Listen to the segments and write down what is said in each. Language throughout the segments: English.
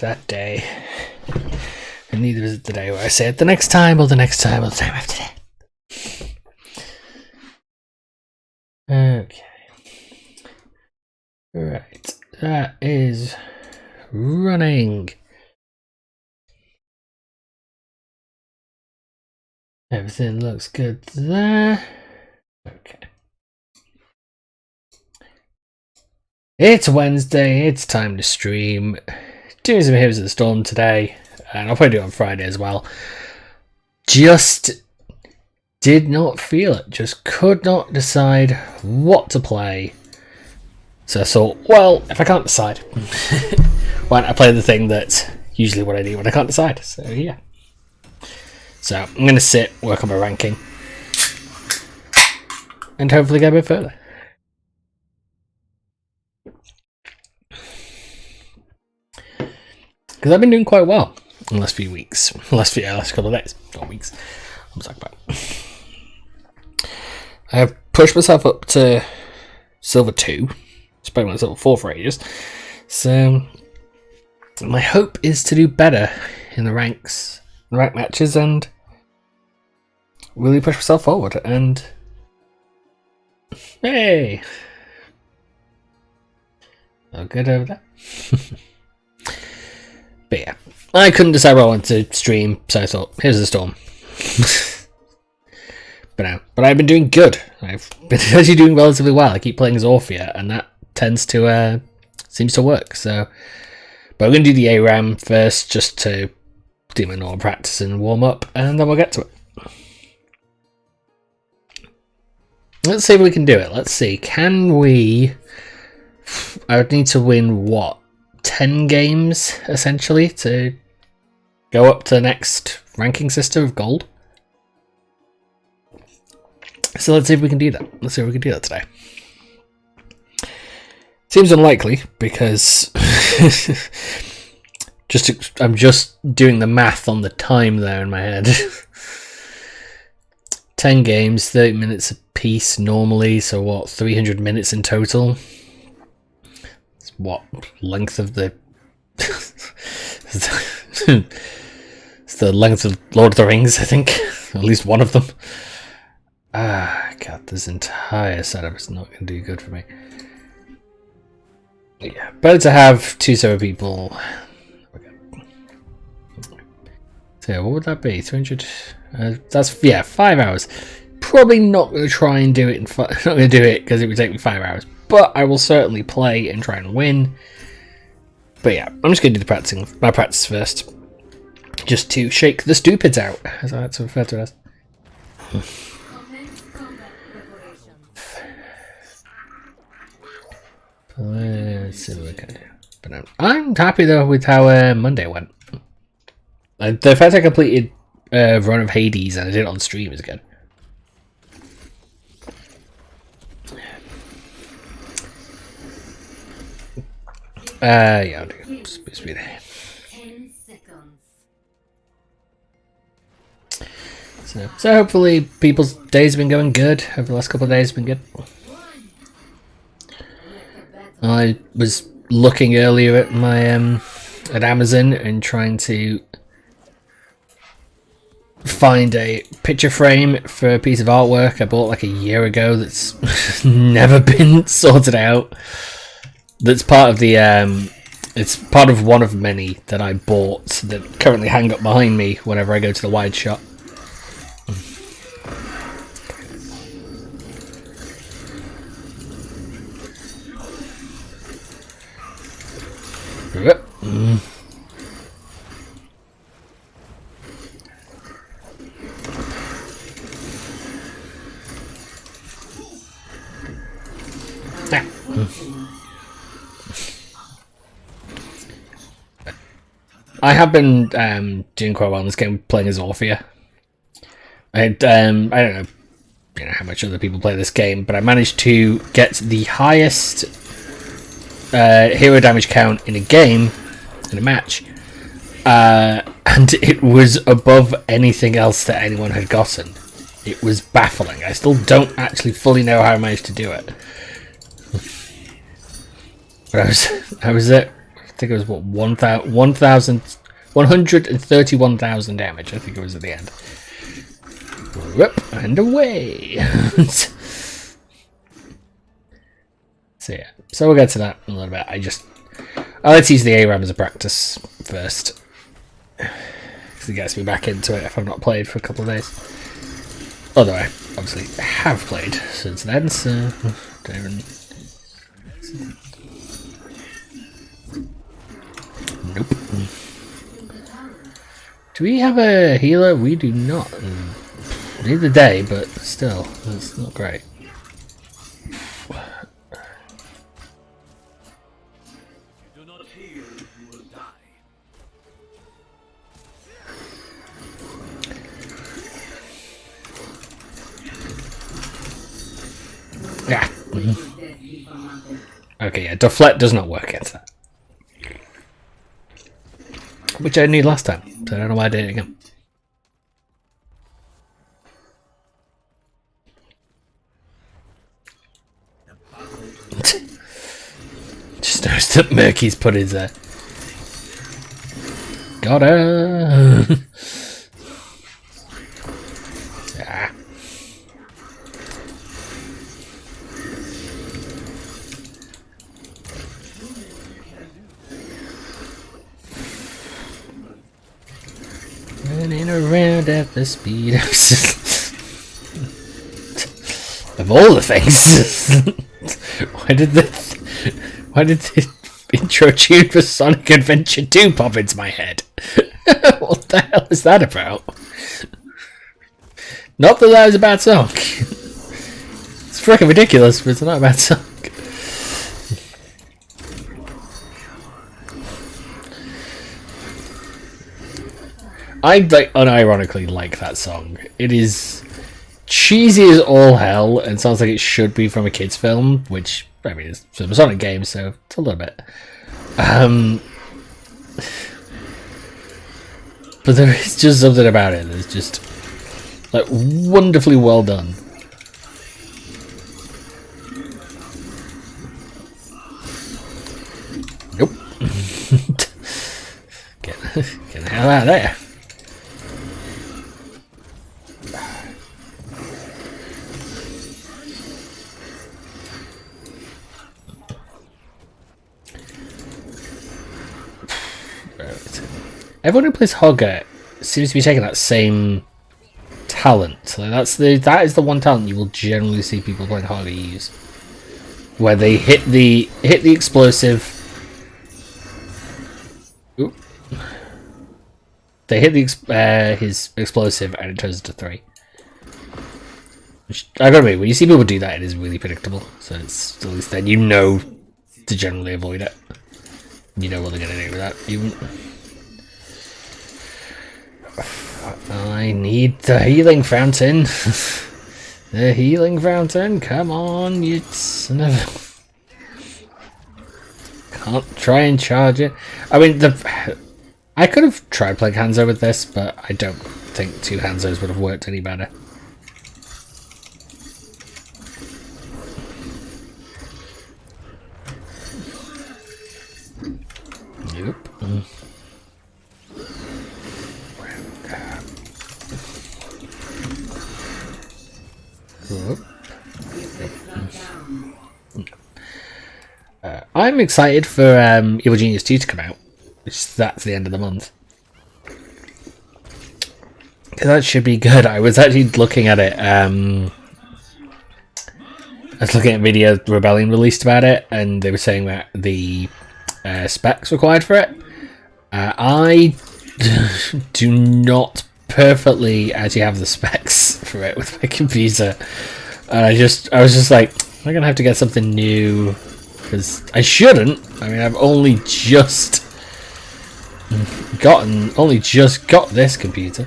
that day. And neither is it the day where I say it the next time or the next time or the time after that. Okay. Right. That is running. Everything looks good there. Okay. It's Wednesday, it's time to stream. Doing some Heroes of the Storm today, and I'll probably do it on Friday as well. Just did not feel it, just could not decide what to play. So I thought, well, if I can't decide, why don't I play the thing that's usually what I do when I can't decide? So yeah. So I'm going to sit, work on my ranking, and hopefully get a bit further. Because I've been doing quite well in the last few weeks. Last couple of days. Not weeks. I'm talking about. I have pushed myself up to Silver 2. Spent my Silver 4 for ages. So my hope is to do better in the ranks, the rank matches, and really push myself forward. And hey, all good over there. But yeah, I couldn't decide what I wanted to stream, so I thought, here's the storm. But I've been doing good. I've been actually doing relatively well. I keep playing Zorfia, and that tends to seems to work. So, but I'm going to do the ARAM first, just to do my normal practice and warm up, and then we'll get to it. Let's see if we can do it. Let's see. Can we? I would need to win what? 10 games essentially to go up to the next ranking system of gold. So let's see if we can do that. Let's see if we can do that today. Seems unlikely because I'm just doing the math on the time there in my head. 10 games, 30 minutes a piece normally, so what, 300 minutes in total? What length of the it's the length of Lord of the Rings, I think. At least one of them. God, this entire setup is not going to do good for me. Yeah, better to have 2 server people. So yeah, what would that be? 200. That's 5 hours. Probably not going to try and do it. Not going to do it because it would take me 5 hours. But I will certainly play and try and win. But yeah, I'm just going to do my practice first. Just to shake the stupids out, as I like to refer to it as. Let's see what we can do. But I'm happy though with how Monday went. The fact I completed Run of Hades and I did it on stream is good. Yeah, I'll do speed. 10 seconds. So hopefully people's days have been going good. Over the last couple of days have been good. I was looking earlier at my at Amazon and trying to find a picture frame for a piece of artwork I bought like a year ago that's never been sorted out. That's part of the it's part of one of many that I bought that currently hang up behind me whenever I go to the wide shot. I have been doing quite well in this game, playing as Orphea. I don't know, how much other people play this game, but I managed to get the highest hero damage count in a game, in a match, and it was above anything else that anyone had gotten. It was baffling. I still don't actually fully know how I managed to do it. But I was at think it was what 131,000 damage. I think it was at the end. Whoop, and away. So yeah, so we'll get to that in a little bit. I like to use the ARAM as a practice first, because it gets me back into it if I've not played for a couple of days. Although I obviously have played since then, so don't even... Nope. Do we have a healer? We do not. Neither day, but still, it's not great. Yeah. Okay, yeah, deflect does not work against that. Which I need last time, so I don't know why I did it again. Just noticed that Murky's put his got her. Ah. Running around at the speed of all the things. Why did the intro tune for Sonic Adventure 2 pop into my head? What the hell is that about? Not that was a bad song. It's freaking ridiculous, but it's not a bad song. I unironically like that song. It is cheesy as all hell and sounds like it should be from a kids' film, which I mean it's from a Sonic game, so it's a little bit. But there is just something about it that's just like wonderfully well done. Nope. Get the hell out of there. Everyone who plays Hogger seems to be taking that same talent. So that is the one talent you will generally see people playing Hogger use, where they hit the explosive. Oop. They hit his explosive and it turns into 3. Which, I gotta admit, when you see people do that, it is really predictable. So it's at least then you know to generally avoid it. You know what they're gonna do with that. I need the healing fountain. The healing fountain, come on, you son of... Can't try and charge it. I mean, I could have tried playing Hanzo with this, but I don't think 2 Hanzos would have worked any better. Nope. I'm excited for Evil Genius 2 to come out, which that's the end of the month. That should be good. I was actually looking at it. I was looking at Video Rebellion released about it, and they were saying that the specs required for it. I do not perfectly actually have the specs for it with my computer, and I was just like, I'm gonna have to get something new because I shouldn't. I mean, I've only just got this computer,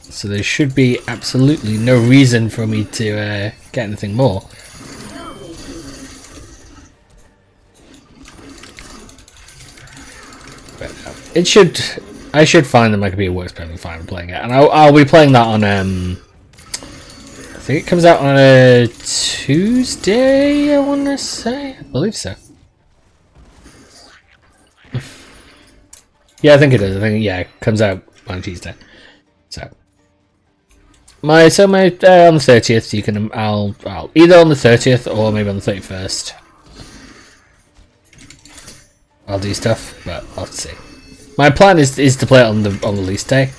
so there should be absolutely no reason for me to get anything more. But I should find that my computer works perfectly fine with playing it, and I'll be playing that on I think it comes out on a Tuesday, I want to say. I believe so. Yeah, I think it does. I think yeah, it comes out on Tuesday. So my on the 30th, you can I'll either on the 30th or maybe on the 31st. I'll do stuff, but I'll see. My plan is to play it on the release day.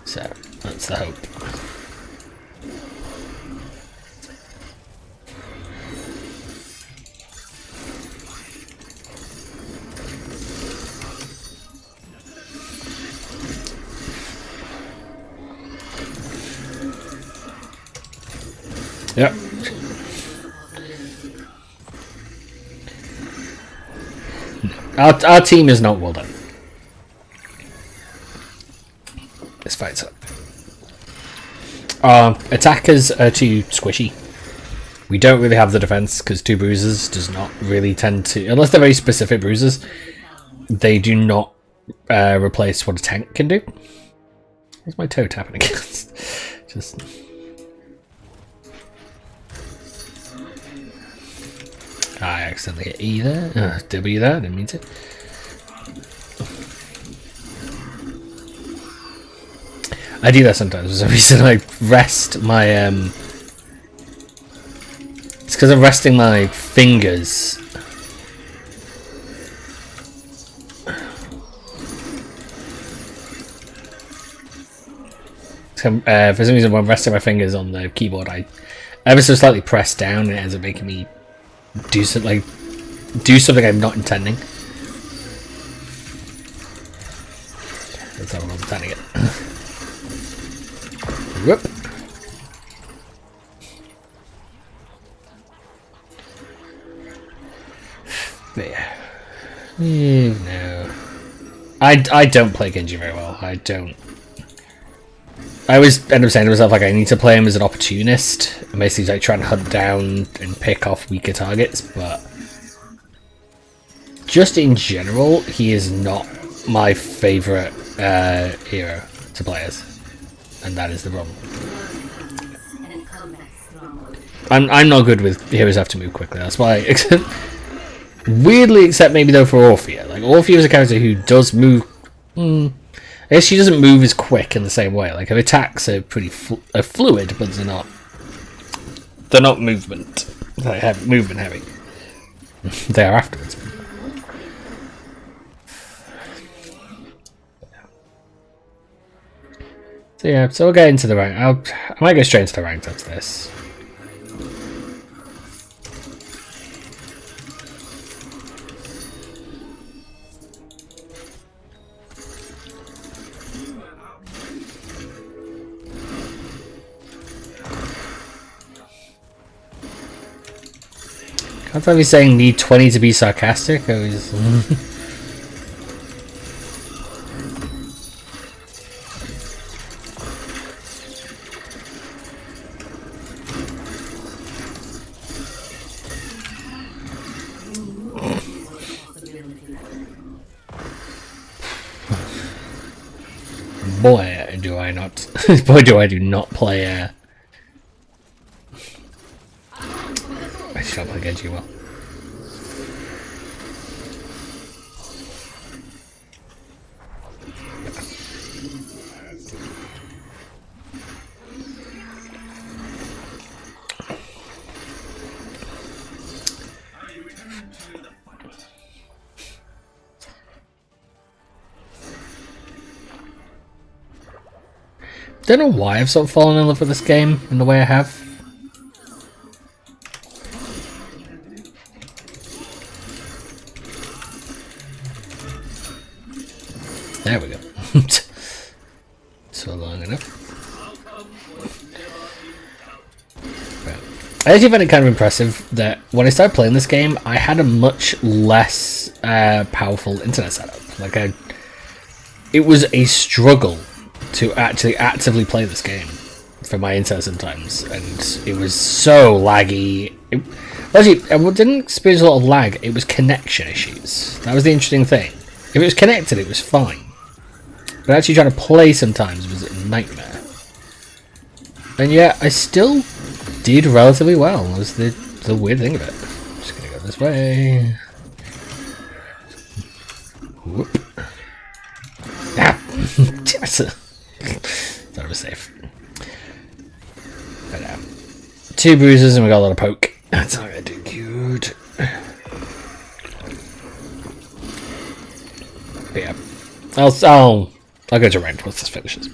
So that's the hope. Yep. Our team is not well done. This fight's up. Attackers are too squishy. We don't really have the defense because 2 bruisers does not really tend to, unless they're very specific bruisers, they do not replace what a tank can do. What's my toe tapping against? Just. I accidentally hit E there. W there, didn't mean to. I do that sometimes. For some reason I rest my it's because I'm resting my fingers. For some reason when I'm resting my fingers on the keyboard, I ever so slightly press down and it ends up making me do something I'm not intending. That's how I'm intending it. Whoop. There. No. I don't play Genji very well. I don't. I always end up saying to myself, like, I need to play him as an opportunist. And basically, like, trying to hunt down and pick off weaker targets, but just in general, he is not my favourite hero to play as. And that is the problem. I'm not good with heroes who have to move quickly. That's why, weirdly, except maybe though for Orphea. Like, Orphea is a character who does move. I guess she doesn't move as quick in the same way. Like, her attacks are pretty fluid, but they're not. They're not movement. Movement heavy. They are afterwards. So yeah, so we'll get into the rank. I might go straight into the ranked after this. I thought he was saying need 20 to be sarcastic. I was. Boy, do I not. Boy, do I do not play. I should not play Genji well. Don't know why I've sort of fallen in love with this game in the way I have. There we go. So long enough. Right. I actually find it kind of impressive that when I started playing this game, I had a much less powerful internet setup. Like, it was a struggle to actually actively play this game for my internet sometimes, and it was so laggy. Actually, I didn't experience a lot of lag. It was connection issues. That was the interesting thing. If it was connected, it was fine. But actually trying to play sometimes was a nightmare. And yet, I still did relatively well. Was the weird thing of it. I'm just gonna go this way. Whoop. so I was safe. But 2 bruises and we got a lot of poke. That's not gonna do good. But yeah, I'll go to ranked once this finishes.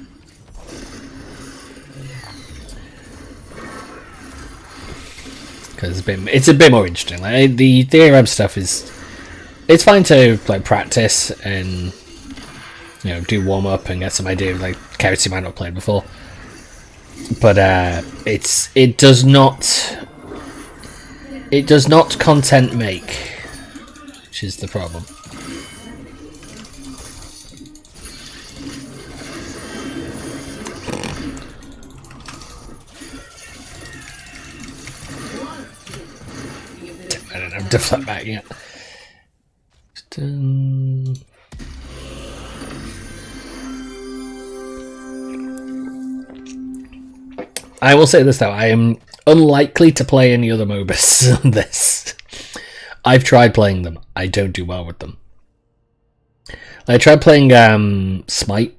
Because it's a bit more interesting. Like the ARM stuff it's fine to like practice and do warm up and get some idea of like characters you might not have played before. But it does not content make, which is the problem. I don't have to flip back yet. I will say this though, I am unlikely to play any other MOBAs than this. I've tried playing them. I don't do well with them. I tried playing Smite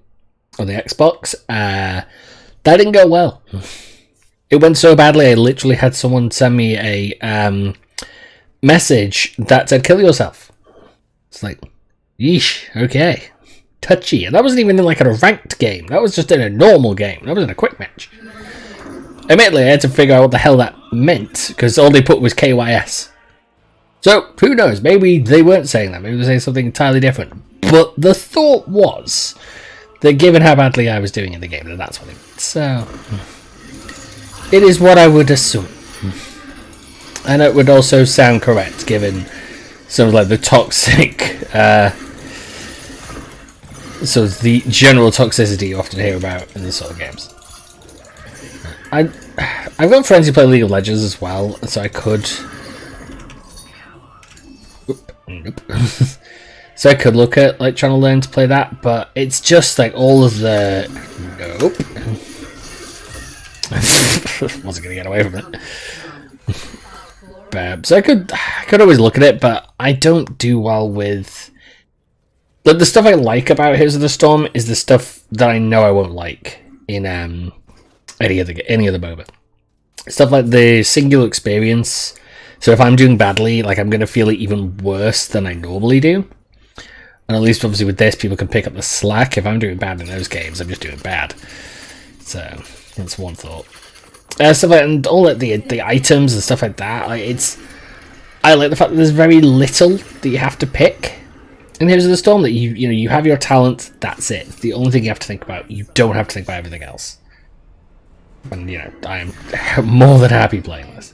on the Xbox. That didn't go well. It went so badly I literally had someone send me a message that said kill yourself. It's like, yeesh, okay. Touchy. And that wasn't even in like a ranked game. That was just in a normal game. That was in a quick match. Admittedly, I had to figure out what the hell that meant, because all they put was KYS. So, who knows? Maybe they weren't saying that. Maybe they were saying something entirely different. But the thought was that given how badly I was doing in the game, that's what it meant. So, it is what I would assume. And it would also sound correct, given some of like the toxic, so the general toxicity you often hear about in these sort of games. I've got friends who play League of Legends as well, so I could. Nope. So I could look at like trying to learn to play that, but it's just like all of the nope. Wasn't gonna get away from it. So I could always look at it, but I don't do well with the stuff I like about Heroes of the Storm is the stuff that I know I won't like in any other MOBA. Stuff like the singular experience. So if I'm doing badly, like I'm gonna feel it even worse than I normally do. And at least obviously with this, people can pick up the slack. If I'm doing bad in those games, I'm just doing bad. So that's one thought. Stuff like, and all like the items and stuff like that. I like the fact that there's very little that you have to pick in Heroes of the Storm. That you have your talent. That's it. It's the only thing you have to think about. You don't have to think about everything else. And I am more than happy playing this.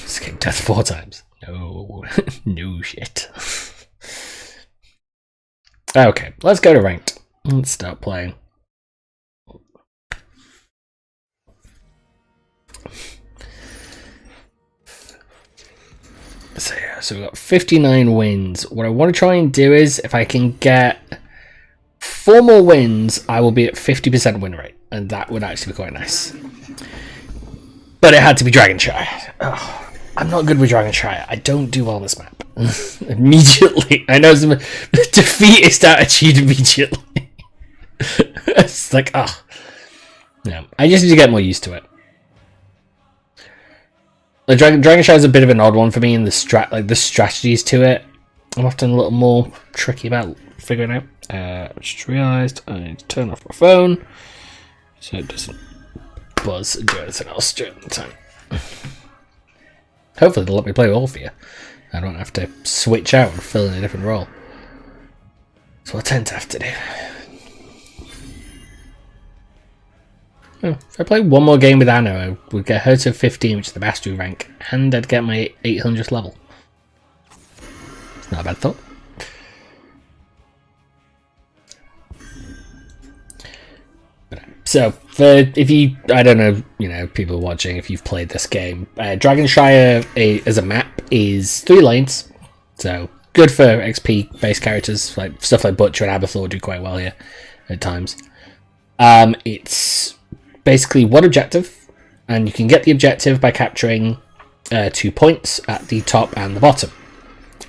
Escape death 4 times. No, no shit. Okay, let's go to ranked. Let's start playing. So we've got 59 wins. What I want to try and do is, if I can get 4 more wins, I will be at 50% win rate. And that would actually be quite nice. But it had to be Dragonshire. Oh, I'm not good with Dragonshire. I don't do well this map. Immediately. I know some defeatist attitude immediately. It's like, oh. No, I just need to get more used to it. The Dragonshire is a bit of an odd one for me in the strategies to it. I'm often a little more tricky about figuring out. I just realised I need to turn off my phone so it doesn't buzz and do anything else during the time. Hopefully they'll let me play all for you. I don't have to switch out and fill in a different role. That's what I tend to have to do. Oh, if I play one more game with Anna, I would get her to 15, which is the mastery rank, and I'd get my 800th level. It's not a bad thought. So, if you, I don't know, people watching, if you've played this game, Dragonshire as a map is 3 lanes, so good for XP-based characters, like stuff like Butcher and Abathur do quite well here at times. It's basically one objective, and you can get the objective by capturing 2 points at the top and the bottom.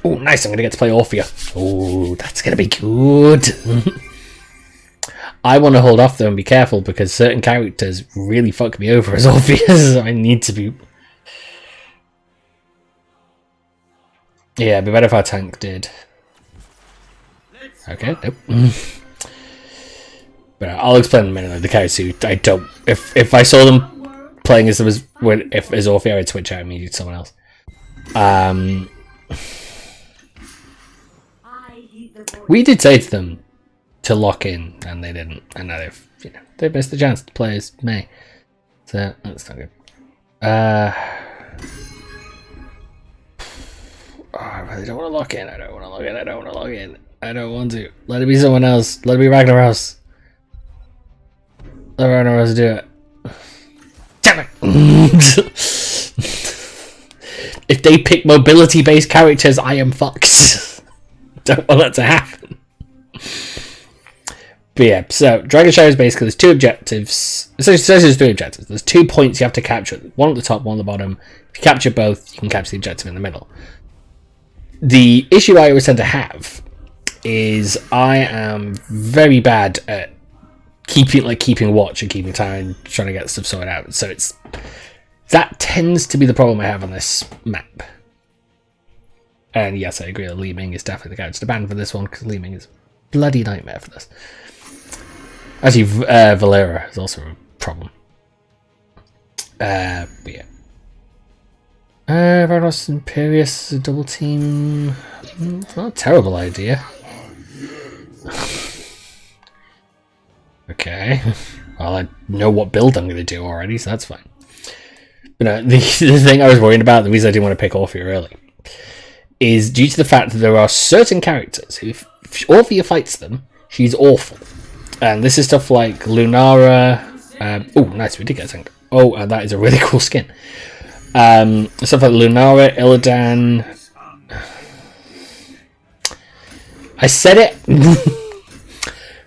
Oh, nice. I'm going to get to play Orphea. Oh, that's going to be good. I want to hold off, though, and be careful, because certain characters really fuck me over as Orphea, so I need to be... Yeah, it'd be better if our tank did. Okay, nope. But I'll explain in a minute. The characters who I don't... If I saw them playing as Orphea, I'd switch out immediately to someone else. We did say to them to lock in, and they didn't. And now they've missed the chance to play as May. So that's not good. I really don't want to lock in. I don't want to log in. I don't want to log in. I don't want to. Let it be someone else. Let it be Ragnaros. Let Ragnaros do it. Damn it! If they pick mobility-based characters, I am fucked. Don't want that to happen. But yeah, so Dragon Show is basically there's two objectives. So there's three objectives. There's 2 points you have to capture. One at the top, one at the bottom. If you capture both, you can capture the objective in the middle. The issue I always tend to have is I am very bad at keeping watch and keeping time, trying to get stuff sorted out. So that tends to be the problem I have on this map. And yes, I agree that Li Ming is definitely the character to ban for this one, because Li Ming is a bloody nightmare for this. Actually, Valera is also a problem. But yeah. Rados Imperius, a double team. Not a terrible idea. Okay. Well, I know what build I'm going to do already, so that's fine. But no, the thing I was worried about, the reason I didn't want to pick Orphea early, is due to the fact that there are certain characters who, if Orphea fights them, she's awful. And this is stuff like Lunara. Oh, nice, we did get a tank. Oh, and that is a really cool skin. Stuff like Lunara, Illidan. I said it.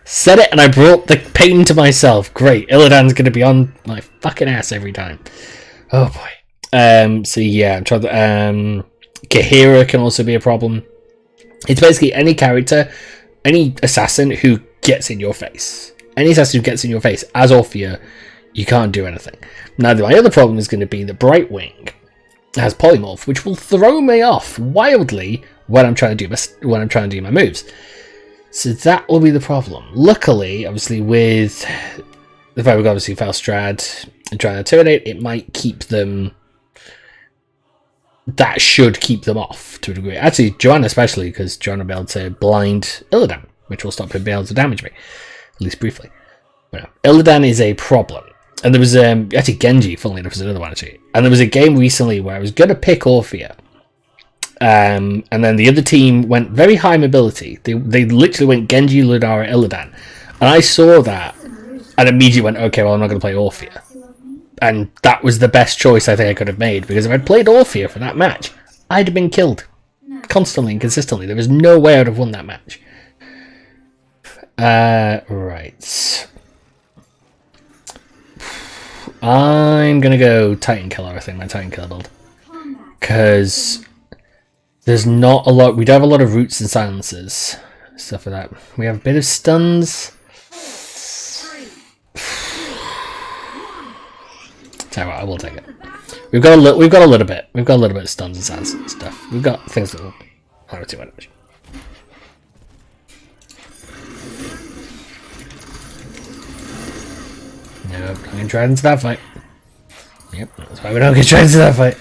Said it, and I brought the pain to myself. Great, Illidan's going to be on my fucking ass every time. Oh boy. So yeah, I'm trying to. Kahira can also be a problem. It's basically any character, any assassin who gets in your face. Any assassin who gets in your face as Orphea, you can't do anything. Now, my other problem is going to be the Brightwing has polymorph, which will throw me off wildly when I'm trying to do my moves. So that will be the problem. Luckily, obviously, with the fact we've obviously Felstrad and trying to intimidate, it might keep them. That should keep them off to a degree. Actually, Joanna especially, because Joanna will be able to blind Illidan, which will stop him being able to damage me, at least briefly. But no, Illidan is a problem. And there was actually Genji, funnily enough, is another one actually. And there was a game recently where I was going to pick Orphea. And then the other team went very high mobility. They literally went Genji, Lunara, Illidan. And I saw that and immediately went, okay, well, I'm not going to play Orphea. And that was the best choice I think I could have made, because if I'd played Orphea for that match, I'd have been killed. Constantly and consistently. There was no way I would have won that match. Right. I'm going to go Titan Killer, I think, my Titan Killer build. Because there's not a lot. We don't have a lot of roots and silences. Stuff like that. We have a bit of stuns. Tell you what, I will take it. We've got a little bit. We've got a little bit of stuns and silences and stuff. We've got things that will harm too much. Nope, not gonna try into that fight. Yep, that's why we don't get dragged into that fight.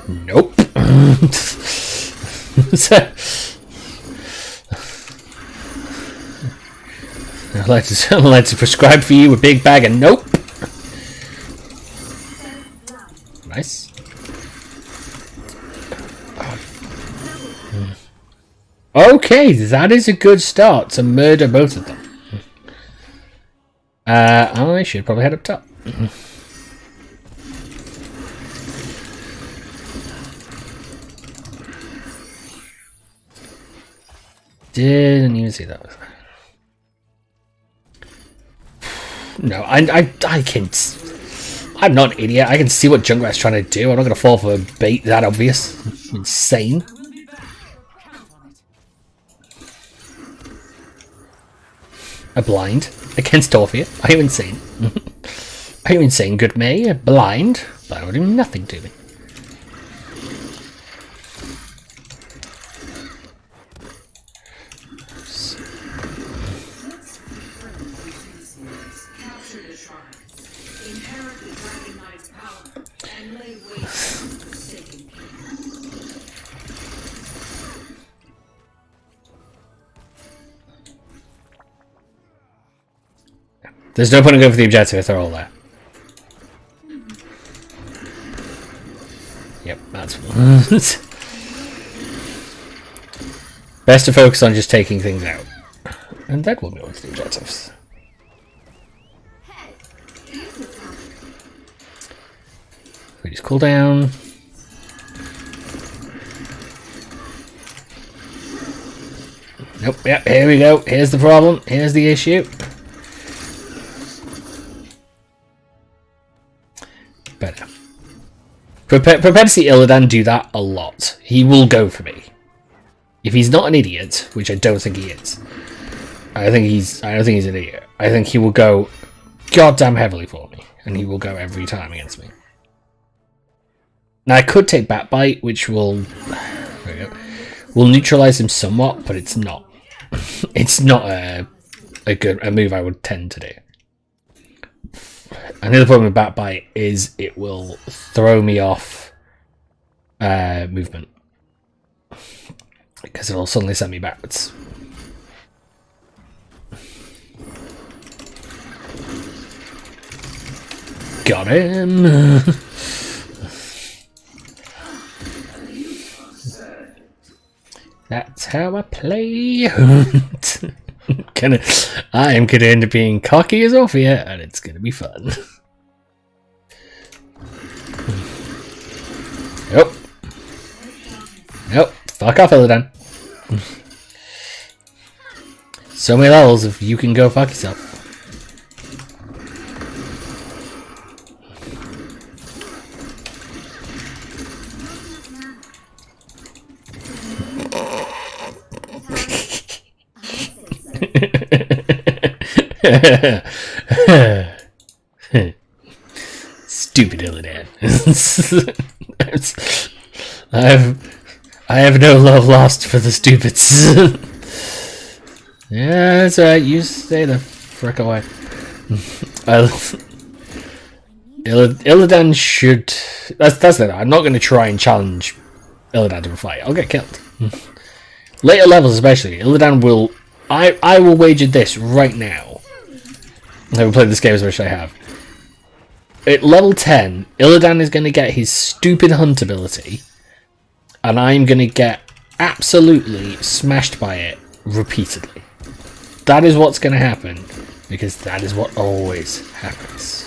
Nope. I'd like to prescribe for you a big bag of nope. Nice. Okay, that is a good start to murder both of them. I should probably head up top. Didn't even see that. I'm not an idiot. I can see what Junkrat's trying to do. I'm not going to fall for a bait that obvious. Insane. A blind against Orphea. Are you insane? Are you insane, good May? A blind? That would do nothing to me. There's no point in going for the objective if they're all there. Yep, that's best to focus on just taking things out. And that will go into the objectives. We just cool down. Nope, yep, here we go. Here's the problem. Here's the issue. Better. Prepare to see Illidan do that a lot. He will go for me. If he's not an idiot, which I don't think he is. I don't think he's an idiot. I think he will go goddamn heavily for me. And he will go every time against me. Now I could take Batbite, which will there we go, will neutralize him somewhat, but it's not. It's not a move I would tend to do. Another problem with Batbite is it will throw me off movement. Because it'll suddenly send me backwards. Got him! That's how I play. I am gonna end up being cocky as Orphea, and it's gonna be fun. Nope. Nope. Fuck off, Illidan. So many levels if you can go fuck yourself. Stupid Illidan. I have no love lost for the stupids. Yeah, that's right. You stay the frick away. Illidan should. That's it. I'm not going to try and challenge Illidan to a fight. I'll get killed. Later levels, especially, Illidan will. I will wager this right now. I haven't played this game as much as I have. At level 10, Illidan is going to get his stupid hunt ability, and I'm going to get absolutely smashed by it repeatedly. That is what's going to happen, because that is what always happens.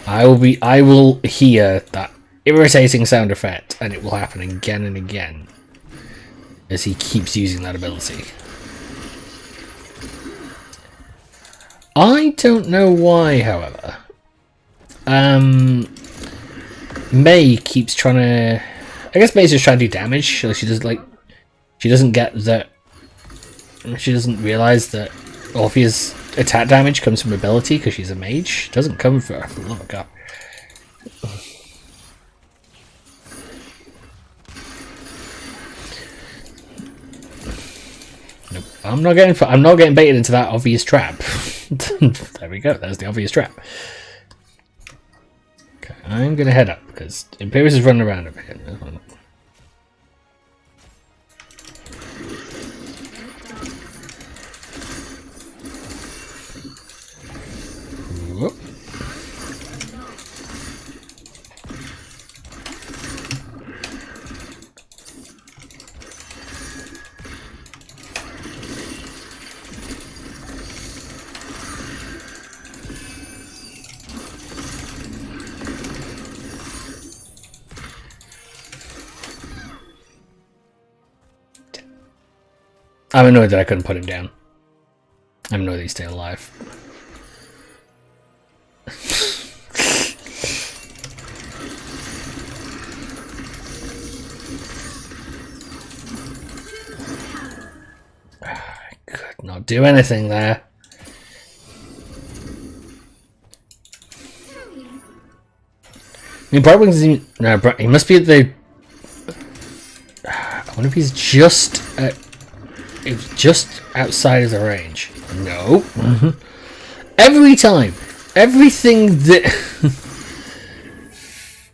I will hear that irritating sound effect, and it will happen again and again as he keeps using that ability. I don't know why, however. May keeps trying to. I guess May's just trying to do damage. So she doesn't get that. She doesn't realize that Orphea's attack damage comes from ability because she's a mage. It doesn't come for the love of God. Nope. I'm not getting baited into that obvious trap. There we go. There's the obvious trap. Okay, I'm gonna head up because Imperius is running around over here. Whoop. I'm annoyed that I couldn't put him down. I'm annoyed they stay alive. Could not do anything there. I mean, Brightwings isn't... No, he must be at the... I wonder if he's just outside of the range. No. Every time. Everything that...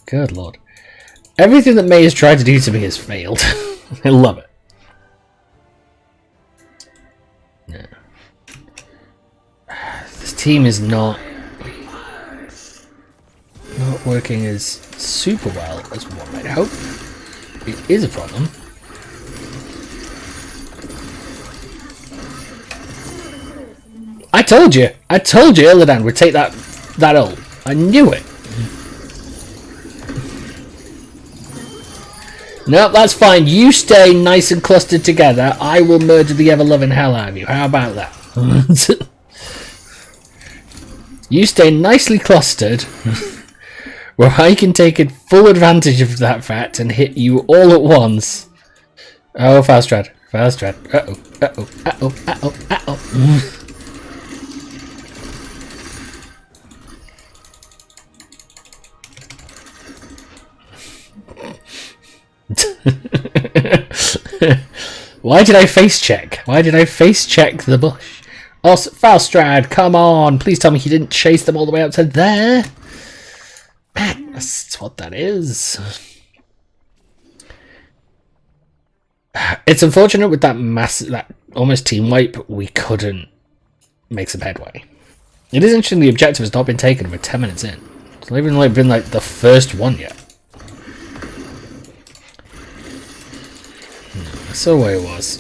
Good lord. Everything that May has tried to do to me has failed. I love it. No. This team is not working as super well as one might hope. It is a problem. I told you Illidan would take that ult. I knew it. No, that's fine. You stay nice and clustered together. I will murder the ever-loving hell out of you. How about that? You stay nicely clustered, where I can take full advantage of that fact and hit you all at once. Oh, Faustrat. Faustrat. Uh-oh. Uh-oh. Uh-oh. Uh-oh. Uh-oh. Why did I face check? Why did I face check the bush? Oh, Faustrat, come on! Please tell me he didn't chase them all the way up to there. That's what that is. It's unfortunate with that that almost team wipe, we couldn't make some headway. It is interesting the objective has not been taken. We're 10 minutes in. It's not even been like the first one yet. That's the way it was.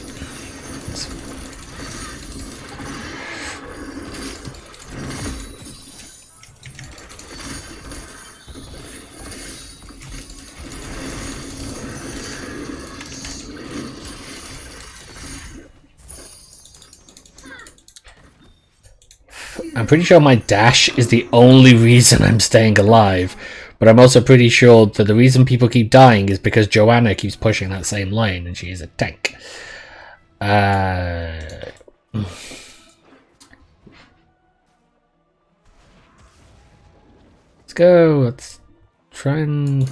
I'm pretty sure my dash is the only reason I'm staying alive, but I'm also pretty sure that the reason people keep dying is because Joanna keeps pushing that same lane and she is a tank. Let's go. Let's try and...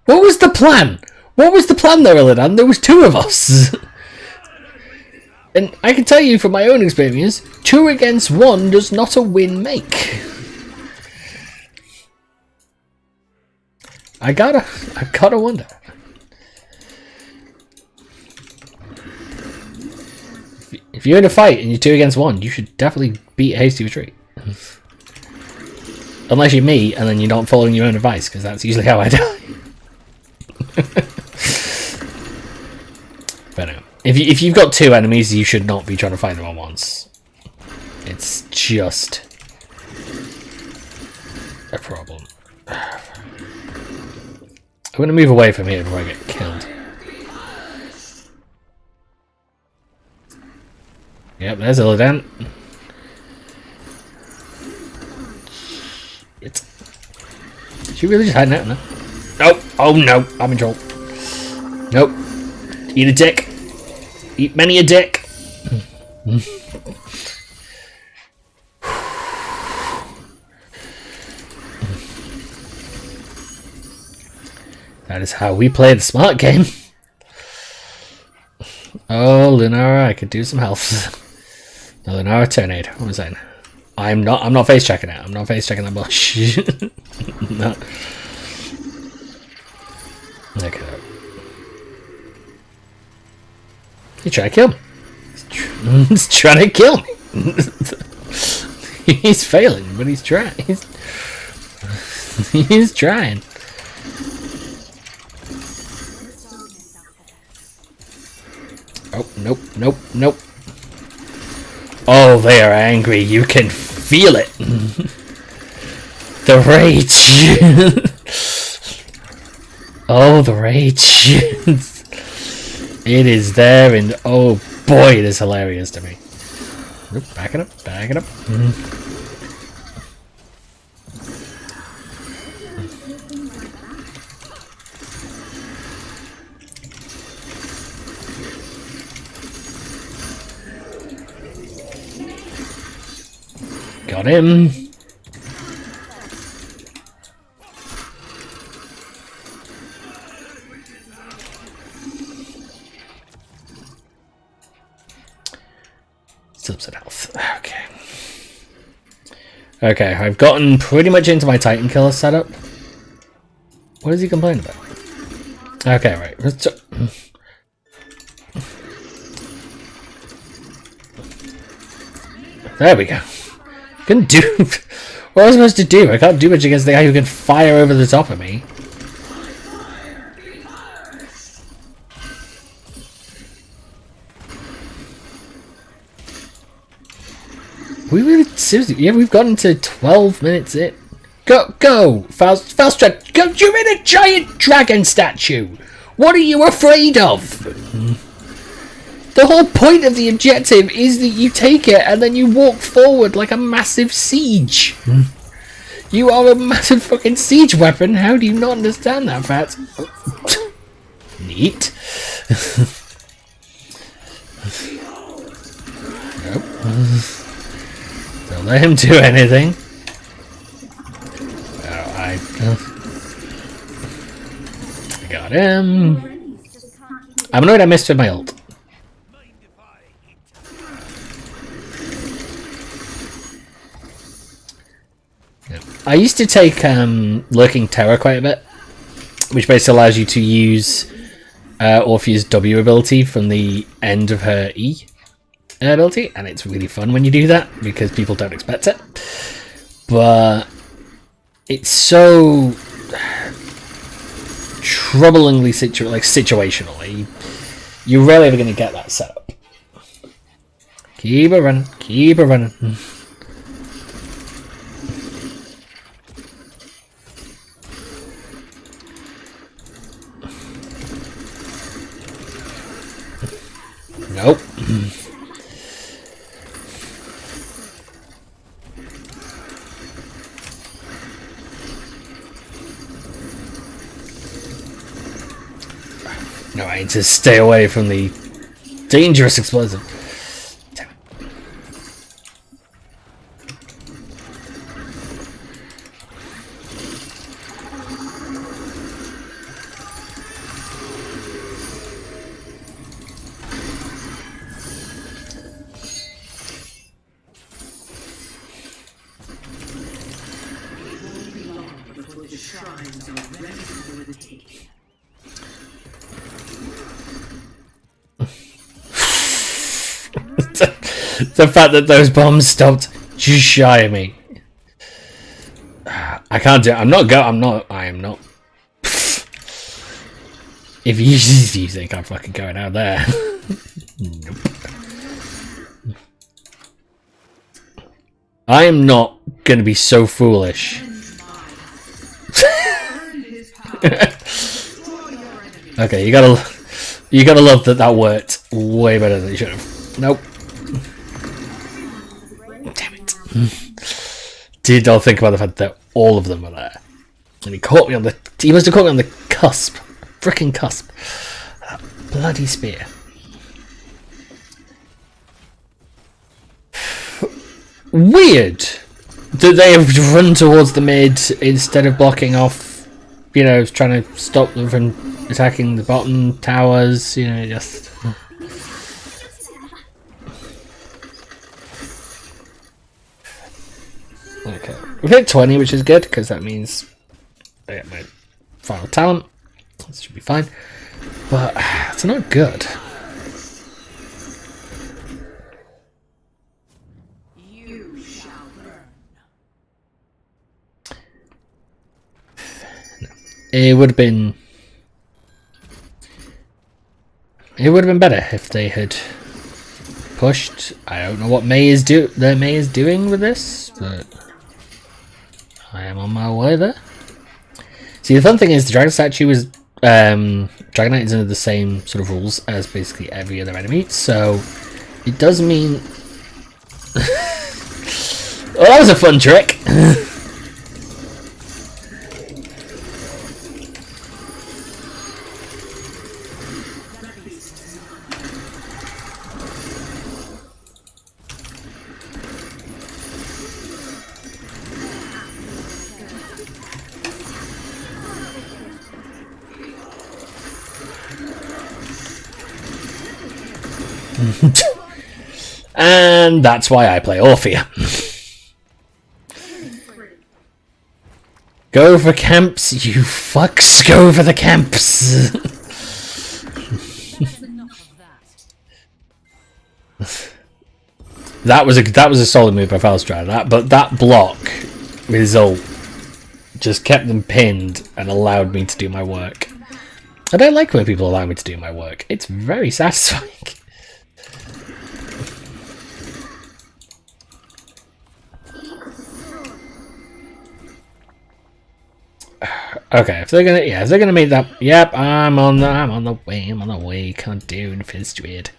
What was the plan? What was the plan there, Illidan? There was two of us. And I can tell you from my own experience, 2 against 1 does not a win make. I gotta wonder. If you're in a fight and you're 2 against 1, you should definitely beat Hasty Retreat. Unless you're me and then you're not following your own advice, because that's usually how I die. But no. If you've got 2 enemies, you should not be trying to fight them at once. It's just a problem. I'm going to move away from here before I get killed. Yep, there's Illidan. Is she really just hiding out now? Nope. Oh no, I'm in trouble. Nope. Eat a dick. Eat many a dick. That is how we play the smart game. Oh, Lunara, I could do some health. No, Lunara Tornado. What was I saying? I'm not face checking it. I'm not face checking that bush. No. Okay. He's trying to kill me. He's trying to kill me. He's failing, but he's trying. He's trying. Oh, nope, nope, nope. Oh, they are angry. You can feel it. The rage. Oh, the rage. It is there, and oh boy, it is hilarious to me. Oop, back it up, back it up. Got him. Still health. Okay. Okay, I've gotten pretty much into my Titan Killer setup. What is he complaining about? Okay, right. There we go. Couldn't do. What was I supposed to do? I can't do much against the guy who can fire over the top of me. We really seriously? Yeah, we've gotten to 12 minutes in. Go! Fast stretch! Go! You're in a giant dragon statue! What are you afraid of? The whole point of the objective is that you take it and then you walk forward like a massive siege. You are a massive fucking siege weapon. How do you not understand that, Fat? Neat. Nope. Don't let him do anything. Oh, I got him. I'm annoyed I missed with my ult. I used to take Lurking Terror quite a bit, which basically allows you to use Orpheus' W ability from the end of her E ability, and it's really fun when you do that because people don't expect it. But it's so troublingly situationally, you're rarely ever going to get that setup. Keep it running, keep it running. Nope. No, I need to stay away from the dangerous explosive. Damn it. The fact that those bombs stopped just shy of me. I can't do it. I am not. If you think I'm fucking going out there. Nope. I am not gonna be so foolish. Okay, you gotta love that worked way better than it should have. Nope. Damn it. Did not think about the fact that all of them were there. And he caught me on the... He must have caught me on the cusp. Frickin' cusp. That bloody spear. Weird that they have run towards the mid instead of blocking off, you know, trying to stop them from attacking the bottom towers, you know, just... Okay, we've hit 20, which is good, because that means I get my final talent. This should be fine. But it's not good. You shall burn. No. It would have been better if they had pushed. I don't know what May is doing with this, but I am on my way there. See, the fun thing is the dragon statue was Dragon Knight is under the same sort of rules as basically every other enemy, so it does mean... Well, that was a fun trick! And that's why I play Orphea. Go for camps, you fucks! Go for the camps! That was a solid move by Falstrad. But that block result just kept them pinned and allowed me to do my work. And I like when people allow me to do my work. It's very satisfying. Okay, if they're gonna make that, yep, I'm on the way, can't do in Fizz Druid.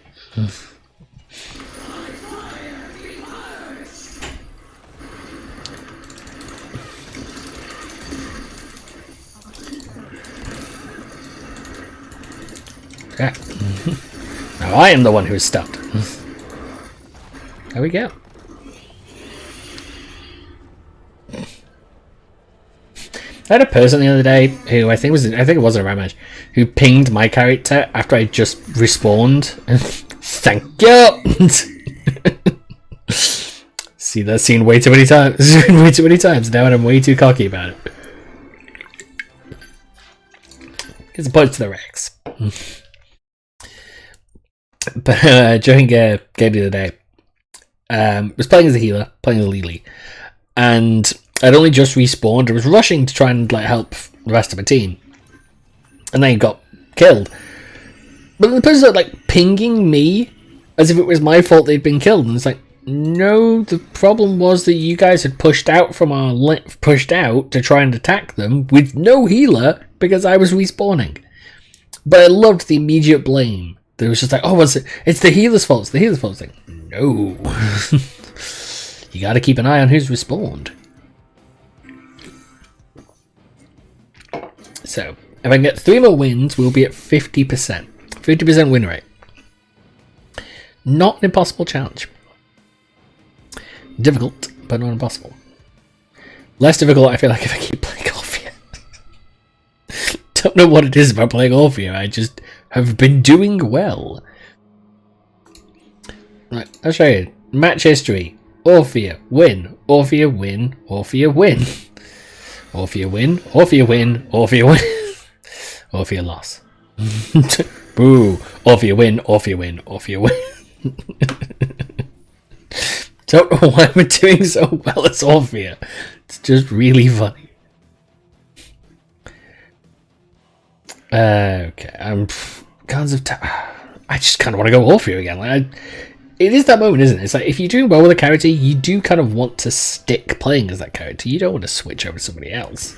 Okay. Now I am the one who is stunned. There we go. I had a person the other day who I think it was a Ramage who pinged my character after I just respawned. Thank you. See that scene way too many times. Way too many times now, and I'm way too cocky about it. It's a punch to the Rex. But during game the other day, was playing as a healer, playing as a Lily, and I'd only just respawned. I was rushing to try and like help the rest of my team, and then got killed. But the person started like pinging me as if it was my fault they'd been killed, and it's like, no, the problem was that you guys had pushed out to try and attack them with no healer because I was respawning. But I loved the immediate blame. It was just like, oh, it's the healer's fault. It's the healer's fault. It's like, no. You got to keep an eye on who's respawned. So, if I can get 3 more wins, we'll be at 50%. 50% win rate. Not an impossible challenge. Difficult, but not impossible. Less difficult, I feel like, if I keep playing Orphea. Don't know what it is about playing Orphea. I just have been doing well. Right, I'll show you. Match history. Orphea, win. Orphea, win. Orphea, win. Orphea, win. Orphea, win. Orphea, win. Orphea, loss. Boo. Orphea, win. Orphea, win. Orphea, win. Don't know why we're doing so well as Orphea. It's just really funny. Okay, I'm kinds of. I just kind of want to go Orphea again. Like, it is that moment, isn't it? It's like if you're doing well with a character, you do kind of want to stick playing as that character. You don't want to switch over to somebody else.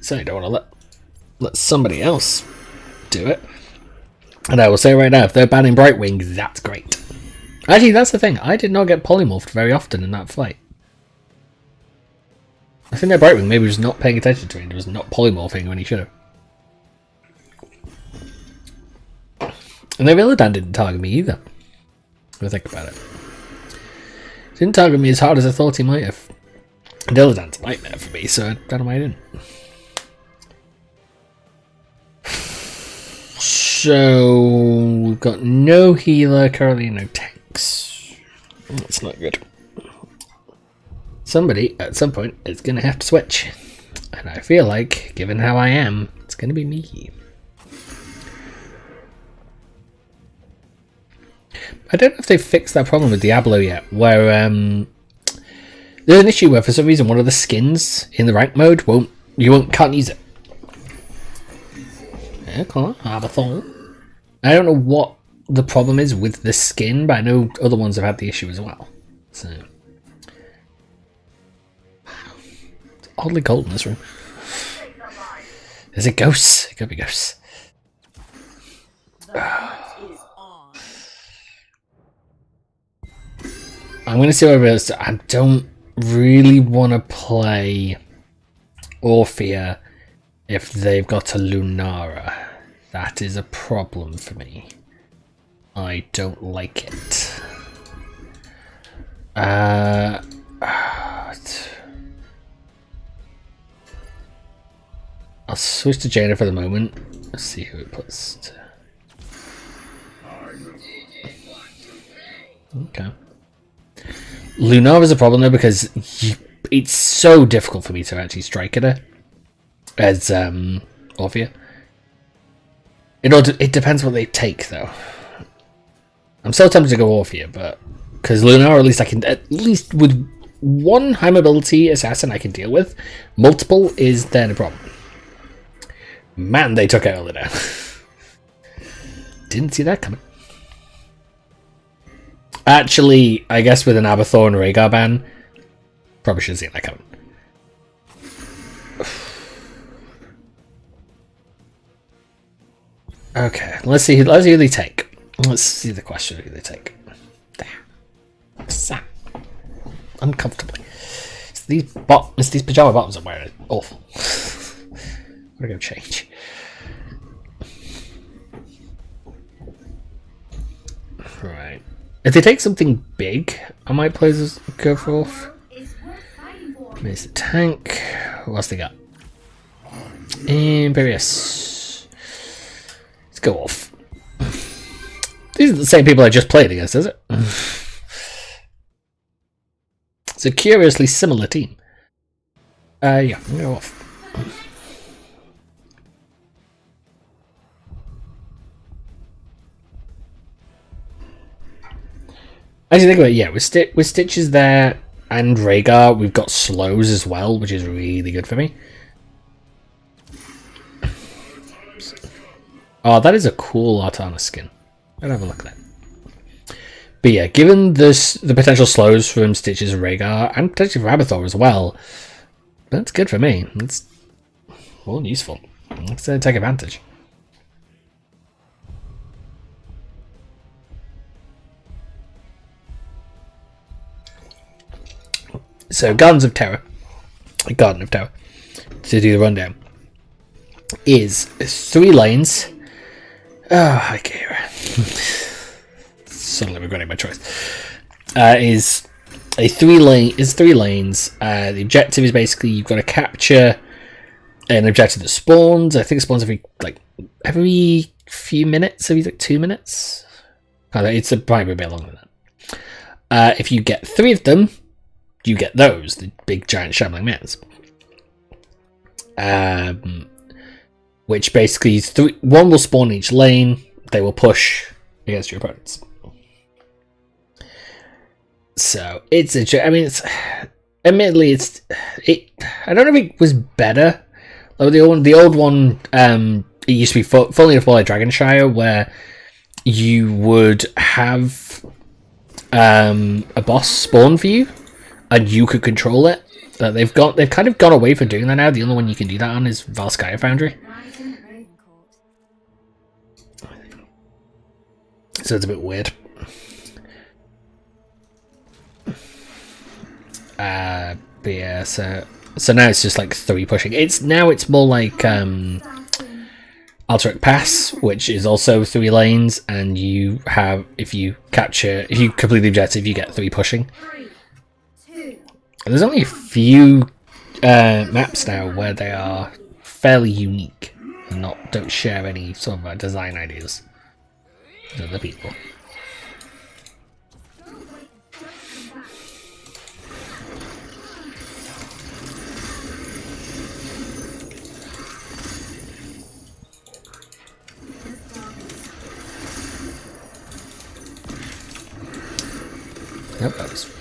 So you don't want to let somebody else do it. And I will say right now, if they're banning Brightwing, that's great. Actually, that's the thing. I did not get polymorphed very often in that fight. I think that Brightwing maybe was not paying attention to it. He was not polymorphing when he should have. And the Illidan didn't target me either. If I think about it. He didn't target me as hard as I thought he might have. And Illidan's a nightmare for me, so I don't know why I didn't. So we've got no healer, currently no tanks. That's not good. Somebody at some point is going to have to switch. And I feel like, given how I am, it's going to be me. I don't know if they've fixed that problem with Diablo yet, where there's an issue where for some reason one of the skins in the rank mode can't use it. I don't know what the problem is with the skin, but I know other ones have had the issue as well. So it's oddly cold in this room. Is it ghosts? It could be ghosts. The hunt is on. I'm going to see what it is. I don't really want to play Orphea if they've got a Lunara. That is a problem for me. I don't like it. I'll switch to Jaina for the moment. Let's see who it puts to. Okay. Lunar is a problem though because it's so difficult for me to actually strike at her as Orphea. It depends what they take though. I'm so tempted to go Orphea, but because Lunar, at least I can, at least with one high mobility assassin I can deal with. Multiple is then a problem. Man, they took out Elena. Didn't see that coming. Actually, I guess with an Abathor and Rhaegar ban, probably should have seen that coming. Okay, let's see who they take. Let's see the question who they take. There. Sat. Uncomfortably. It's these pajama bottoms I'm wearing. Awful. I'm gonna go change. Right. If they take something big, I might play this go for Wolf. There's the tank. What else they got? Imperious. Let's go off. These are the same people I just played against, is it? It's a curiously similar team. Yeah, I'm gonna go off. As you think about it, yeah, with Stitches there and Rhaegar, we've got slows as well, which is really good for me. Oh, that is a cool Artana skin. I'll have a look at that. But yeah, given the potential slows from Stitches and Rhaegar, and potentially from Abathor as well, that's good for me. It's more useful. Let's take advantage. So, Garden of Terror, to do the rundown, is 3 lanes. Oh, hi, Kira. Suddenly regretting my choice. Is 3 lanes. The objective is basically you've got to capture an objective that spawns. I think it spawns every few minutes, every 2 minutes. It's probably a bit longer than that. If you get 3 of them, you get those, the big giant shambling mans. Which basically is 1 will spawn in each lane, they will push against your opponents. So it's admittedly I don't know if it was better. Like the old one, it used to be fully deployed like Dragonshire, where you would have a boss spawn for you and you could control it. They've kind of gone away from doing that now. The only one you can do that on is Valskaya Foundry. So it's a bit weird. But yeah, so now it's just like 3 pushing. It's more like Alterac Pass, which is also 3 lanes, and you have if you complete the objective, you get 3 pushing. And there's only a few maps now where they are fairly unique and don't share any sort of design ideas with other people. Nope, that was...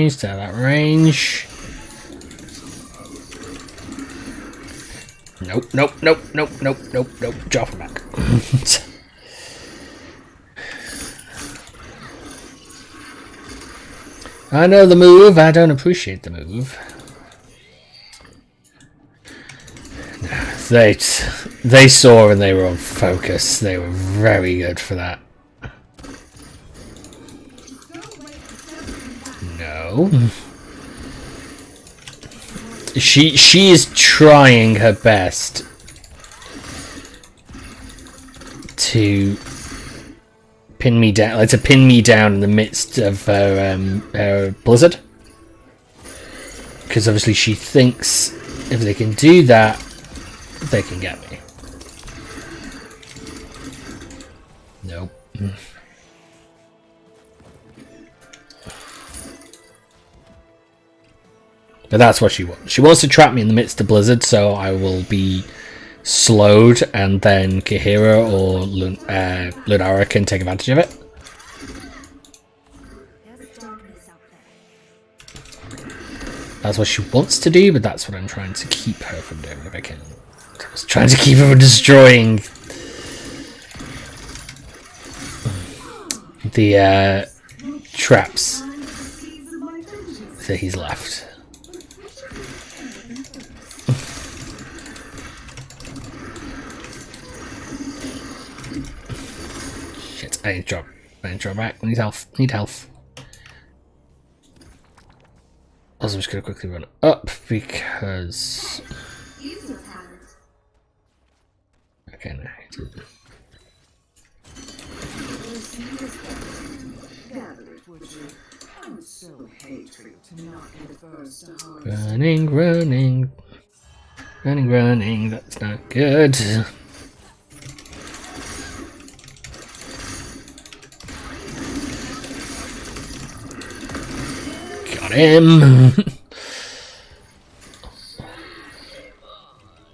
Stay out of that range. Nope. Drop him back. I know the move, I don't appreciate the move. They saw and they were on focus. They were very good for that. No. She is trying her best to pin me down, like to pin me down in the midst of her blizzard. Because obviously she thinks if they can do that, they can get me. Nope. But that's what she wants. She wants to trap me in the midst of blizzard, so I will be slowed, and then Kahira or Lunara can take advantage of it. That's what she wants to do, but that's what I'm trying to keep her from doing if I can. I was trying to keep her from destroying the traps that he's left. Shit, I need to drop back. I need health. Need health. Also, I'm just going to quickly run up because... Okay, no. Running, running. Running, running. That's not good. Got him.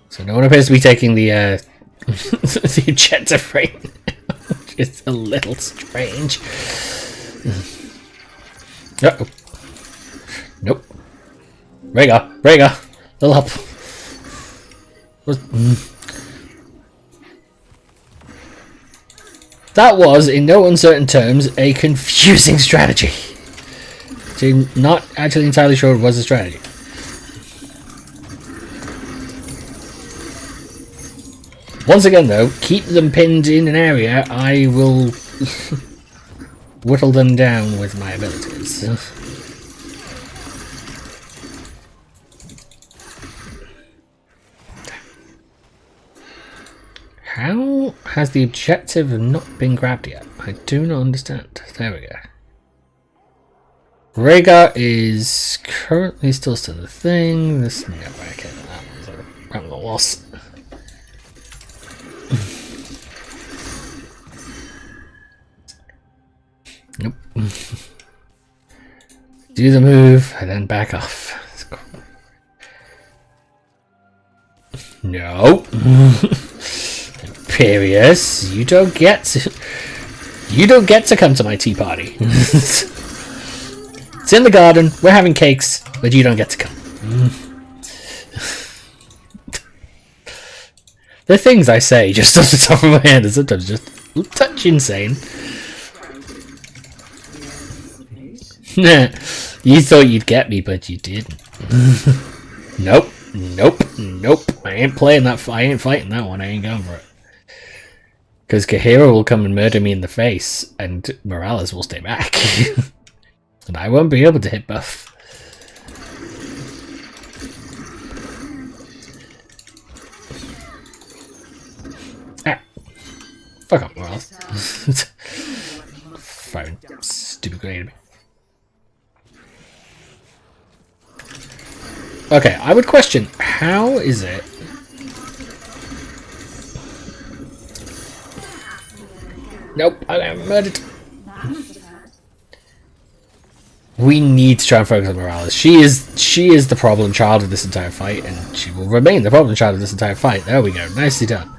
So no one appears to be taking the the objective right now, which is a little strange. Uh-oh. Nope. Rhaegar, little help. That was, in no uncertain terms, a confusing strategy. So I'm not actually entirely sure it was a strategy. Once again, though, keep them pinned in an area, I will whittle them down with my abilities. How has the objective not been grabbed yet? I do not understand. There we go. Rhaegar is currently still the thing. This no, okay, that was a loss. Nope. Do the move and then back off. No. Imperious, you don't get to come to my tea party. It's in the garden, we're having cakes, but you don't get to come. The things I say just off the top of my head are sometimes just a touch insane. You thought you'd get me, but you didn't. Nope. I ain't playing that. I ain't fighting that one. I ain't going for it. Because Kahira will come and murder me in the face, and Morales will stay back. And I won't be able to hit buff. Ah. Fuck up, Morales. Fine. Stupid grenade. Okay, I would question, how is it... Nope, I got murdered. We need to try and focus on Morales. She is the problem child of this entire fight, and she will remain the problem child of this entire fight. There we go, nicely done.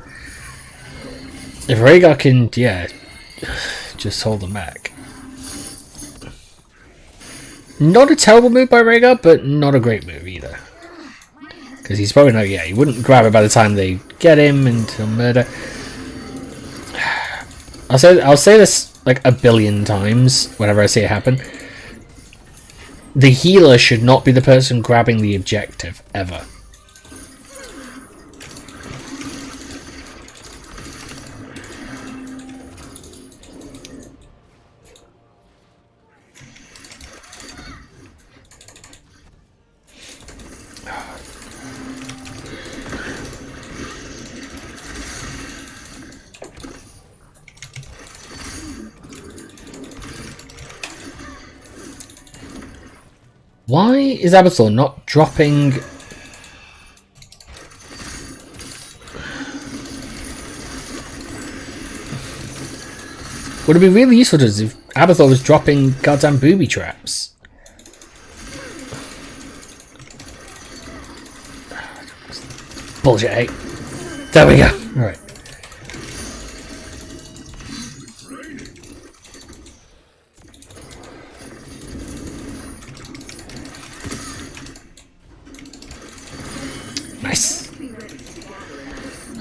If Rhaegar can, yeah, just hold them back. Not a terrible move by Rhaegar, but not a great move either. Because he's probably not, yeah, he wouldn't grab it by the time they get him and he'll murder. I'll say this like a billion times whenever I see it happen. the healer should not be the person grabbing the objective, ever. Why is Abathor not dropping... Would it be really useful to us if Abathor was dropping goddamn booby traps? Bullshit, eh? There we go. Alright. Nice.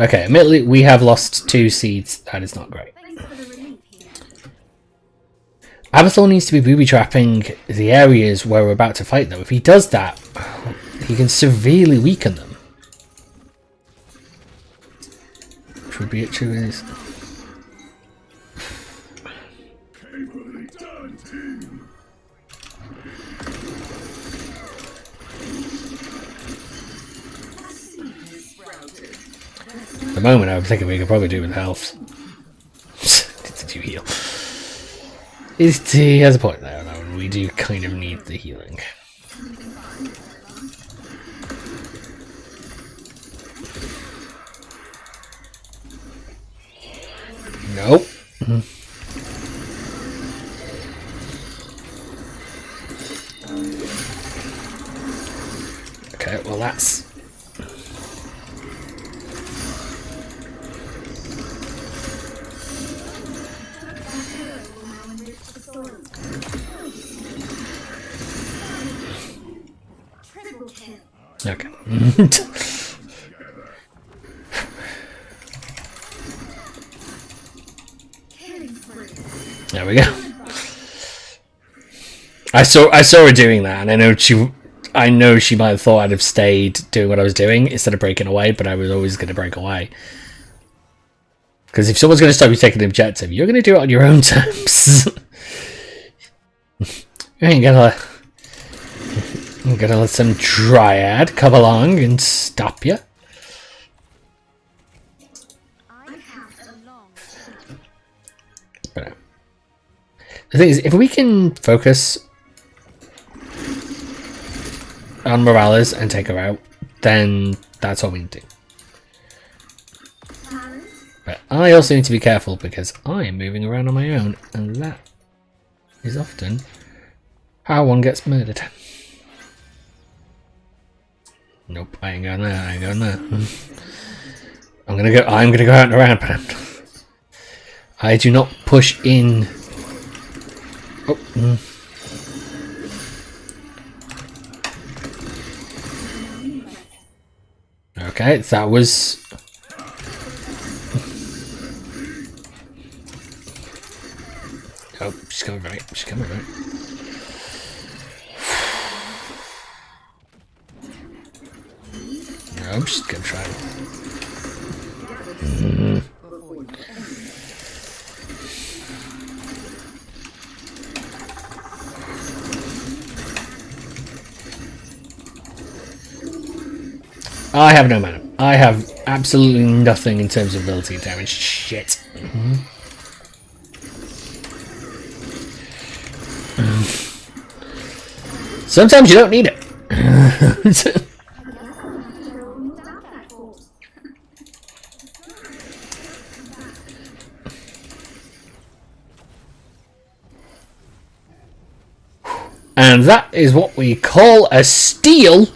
Okay, admittedly, we have lost 2 seeds. That is not great. Abathor needs to be booby-trapping the areas where we're about to fight, though. If he does that, he can severely weaken them. Which would be it, true is. At the moment, I was thinking we could probably do with health. Did you heal? He has a point there, though. We do kind of need the healing. Nope. Okay, well that's... Okay. There we go. I saw her doing that, and I know she might have thought I'd have stayed doing what I was doing instead of breaking away, but I was always going to break away. Because if someone's going to stop you taking the objective, you're going to do it on your own terms. You ain't gonna let some dryad come along and stop you. But the thing is, if we can focus on Morales and take her out, then that's all we need to do. But I also need to be careful because I am moving around on my own, and that is often how one gets murdered. Nope, I ain't going there, I ain't going there. I'm gonna go out and around, but I do not push in. Oh. Okay, that was... Oh, she's coming right, she's coming right. No, I'm just gonna try. I have no mana. I have absolutely nothing in terms of ability damage. Shit. Sometimes you don't need it. And that is what we call a steal.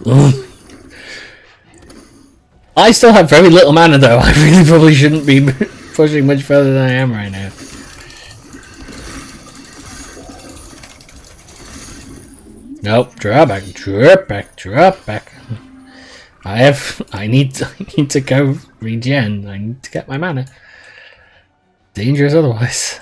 I still have very little mana though. I really probably shouldn't be pushing much further than I am right now. Nope, drop back, drop back, drop back. I need to go regen. I need to get my mana. Dangerous otherwise.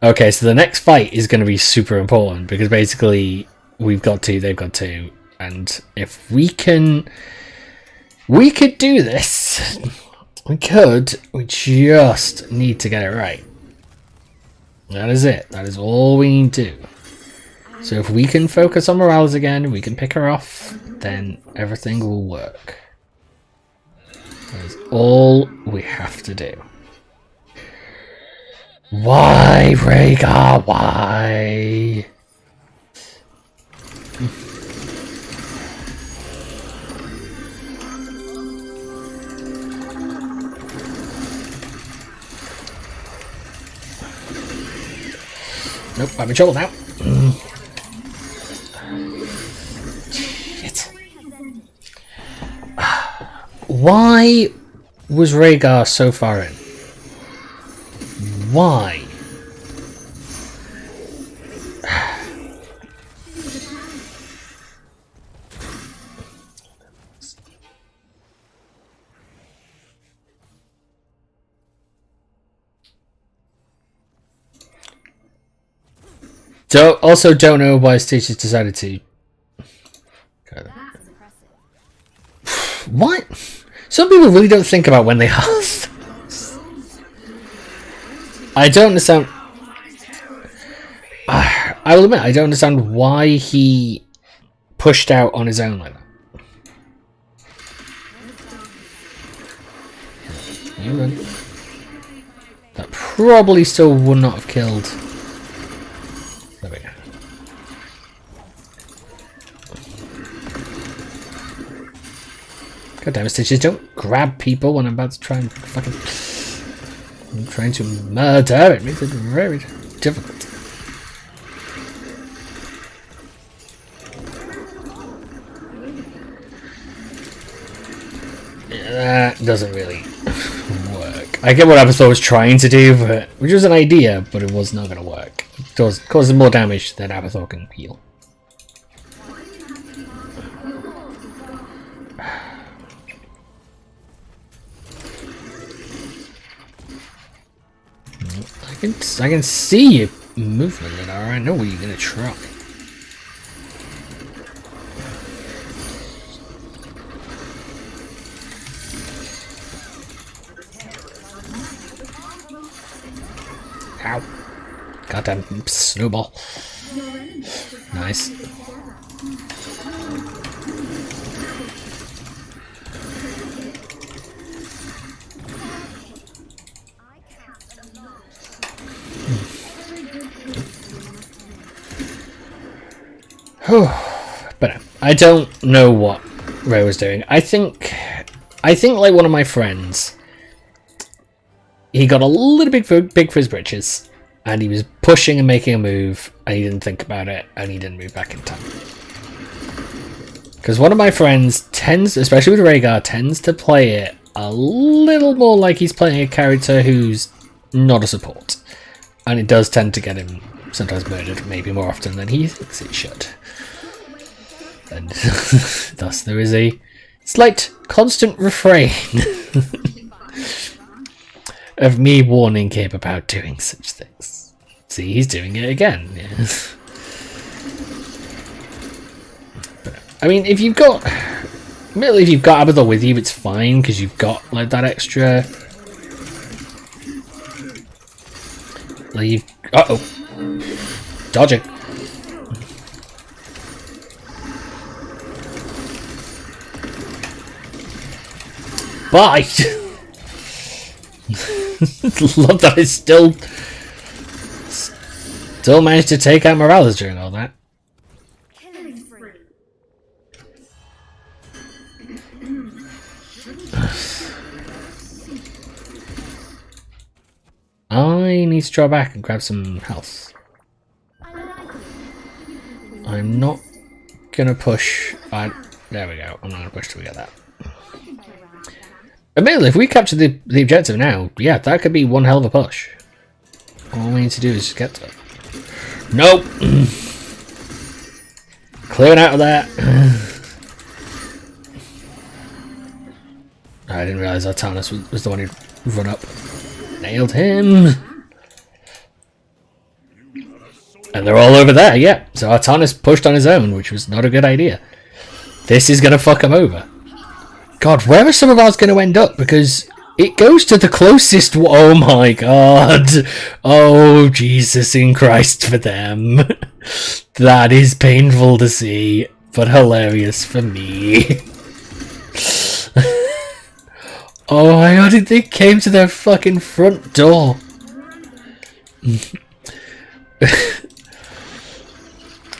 Okay, so the next fight is going to be super important because basically we've got two, they've got two, and if we could do this. We just need to get it right. That is it. That is all we need to do. So if we can focus on Morales again, we can pick her off, then everything will work. That is all we have to do. Why, Rhaegar? Why? Nope, I'm in trouble now. Shit. Why was Rhaegar so far in? Why? Also don't know why Stitches decided to. What? Some people really don't think about when they ask. I don't understand. I will admit, I don't understand why he pushed out on his own like that. You run. That probably still would not have killed. There we go. God damn it, Stitches, don't grab people when I'm about to try and fucking... I'm trying to murder. It makes it very difficult. Yeah, that doesn't really work. I get what Abathur was trying to do, but which was an idea, but it was not going to work. It causes more damage than Abathur can heal. I can see your movement, and I know what you're gonna try. Ow! Goddamn snowball. Nice. But I don't know what Ray was doing. I think like one of my friends, he got a little big for his britches, and he was pushing and making a move, and he didn't think about it, and he didn't move back in time. Because one of my friends tends, especially with Rhaegar, tends to play it a little more like he's playing a character who's not a support, and it does tend to get him sometimes murdered, maybe more often than he thinks it should. And thus there is a slight constant refrain of me warning him about doing such things. See, he's doing it again. Yeah. But, I mean, if you've got Abathur with you, it's fine because you've got like that extra. Like, dodging. But love that I still managed to take out Morales during all that. I need to draw back and grab some health. I'm not gonna push. There we go. I'm not gonna push till we get that. Admittedly, if we capture the objective now, yeah, that could be one hell of a push. All we need to do is just get to it. Nope! Clearing out of that. I didn't realise Artanis was the one who'd run up. Nailed him! And they're all over there, yeah. So Artanis pushed on his own, which was not a good idea. This is going to fuck him over. God, where are some of ours going to end up? Because it goes to the closest... Oh my god. Oh, Jesus in Christ for them. That is painful to see, but hilarious for me. Oh my god, they came to their fucking front door.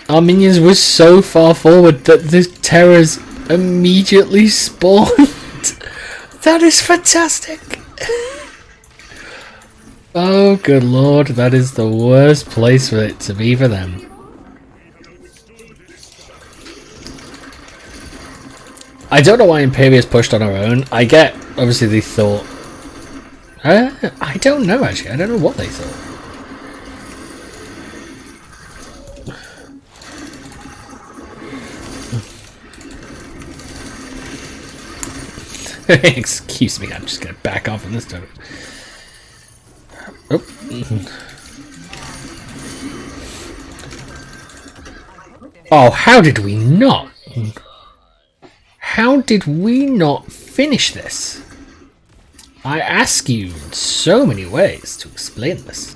Our minions were so far forward that the terrors immediately spawned. That is fantastic. Oh good lord, that is the worst place for it to be for them. I don't know why Imperius pushed on our own. I get, obviously they thought... I don't know actually, I don't know what they thought. Excuse me, I'm just going to back off on this time. Oh. Oh, how did we not? How did we not finish this? I ask you in so many ways to explain this.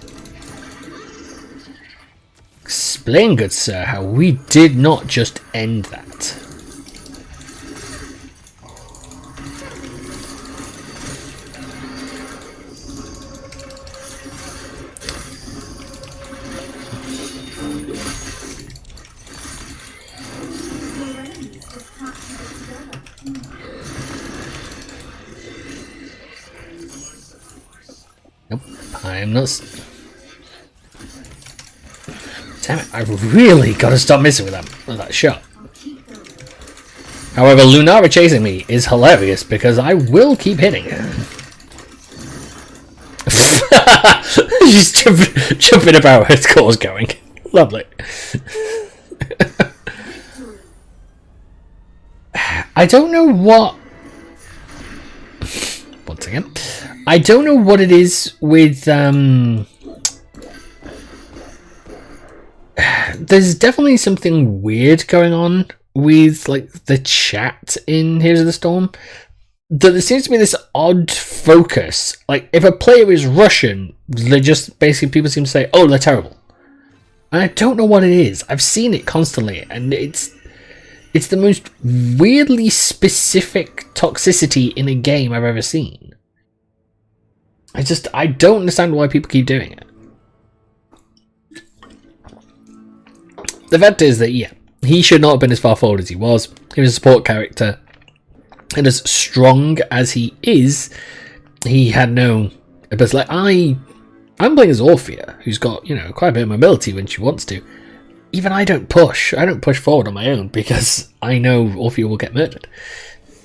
Explain, good sir, how we did not just end that. Nope, I am not. Damn it! I've really got to stop messing with that shot. However, Lunara chasing me is hilarious because I will keep hitting her. She's jumping about. Her score's going. Lovely. I don't know what. Once again. I don't know what it is with, there's definitely something weird going on with, like, the chat in Heroes of the Storm. That there seems to be this odd focus. Like, if a player is Russian, they just, basically, people seem to say, oh, they're terrible. And I don't know what it is. I've seen it constantly, and it's the most weirdly specific toxicity in a game I've ever seen. I don't understand why people keep doing it. The fact is that, yeah, he should not have been as far forward as he was. He was a support character. And as strong as he is, he had no... But like, I'm playing as Orphea, who's got, you know, quite a bit of mobility when she wants to. Even I don't push. I don't push forward on my own because I know Orphea will get murdered.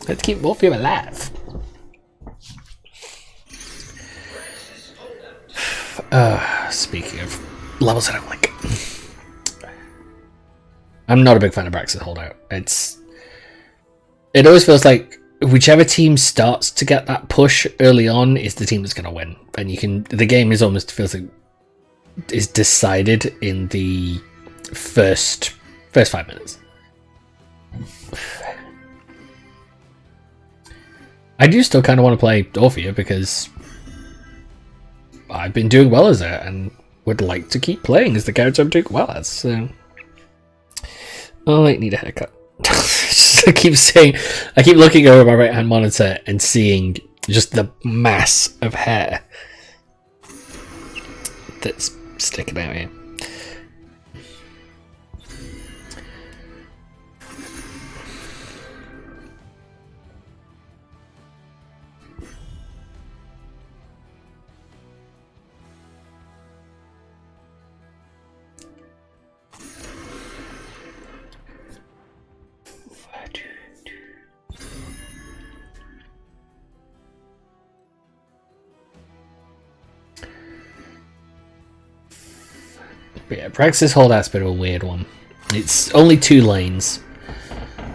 Let's keep Orphea alive. Speaking of levels I don't like, I'm not a big fan of Brax's holdout. It always feels like whichever team starts to get that push early on is the team that's going to win, and the game is almost feels like is decided in the first 5 minutes. I do still kind of want to play Orphea because I've been doing well as her and would like to keep playing as the character I'm doing well as. So, oh, I need a haircut. I keep looking over my right hand monitor and seeing just the mass of hair that's sticking out here. But yeah, Praxis holdout's a bit of a weird one. It's only 2 lanes.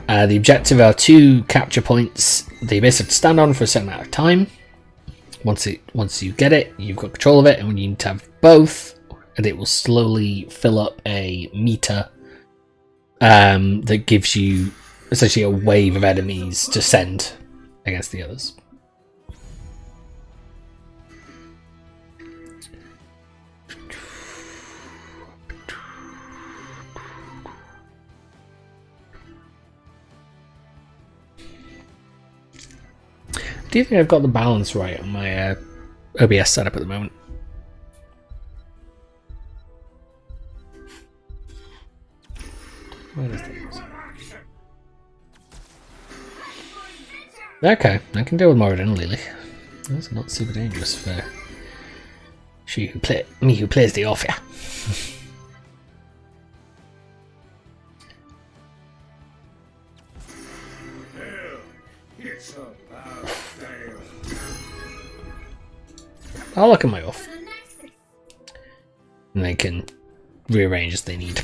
The objective are 2 capture points. They basically stand on for a certain amount of time. Once you get it, you've got control of it, and when you need to have both, and it will slowly fill up a meter that gives you essentially a wave of enemies to send against the others. Do you think I've got the balance right on my OBS setup at the moment? Where is this? Okay, I can deal with Moradin and Lily. That's not super dangerous for me who plays the Orphea. I'll look at my off. And they can rearrange as they need.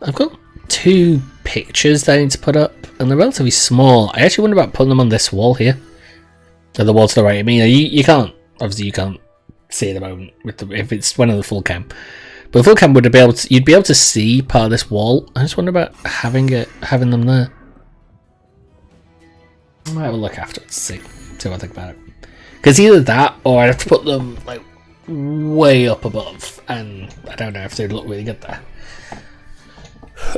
I've got 2 pictures that I need to put up, and they're relatively small. I actually wonder about putting them on this wall here. So the wall to the right of me. You can't, obviously you can't see at the moment with if it's one of the full cam. But the full cam would be able to, you'd be able to see part of this wall. I just wonder about having them there. I might have a look afterwards to see what I think about it. Because either that, or I'd have to put them like way up above, and I don't know if they'd look really good there.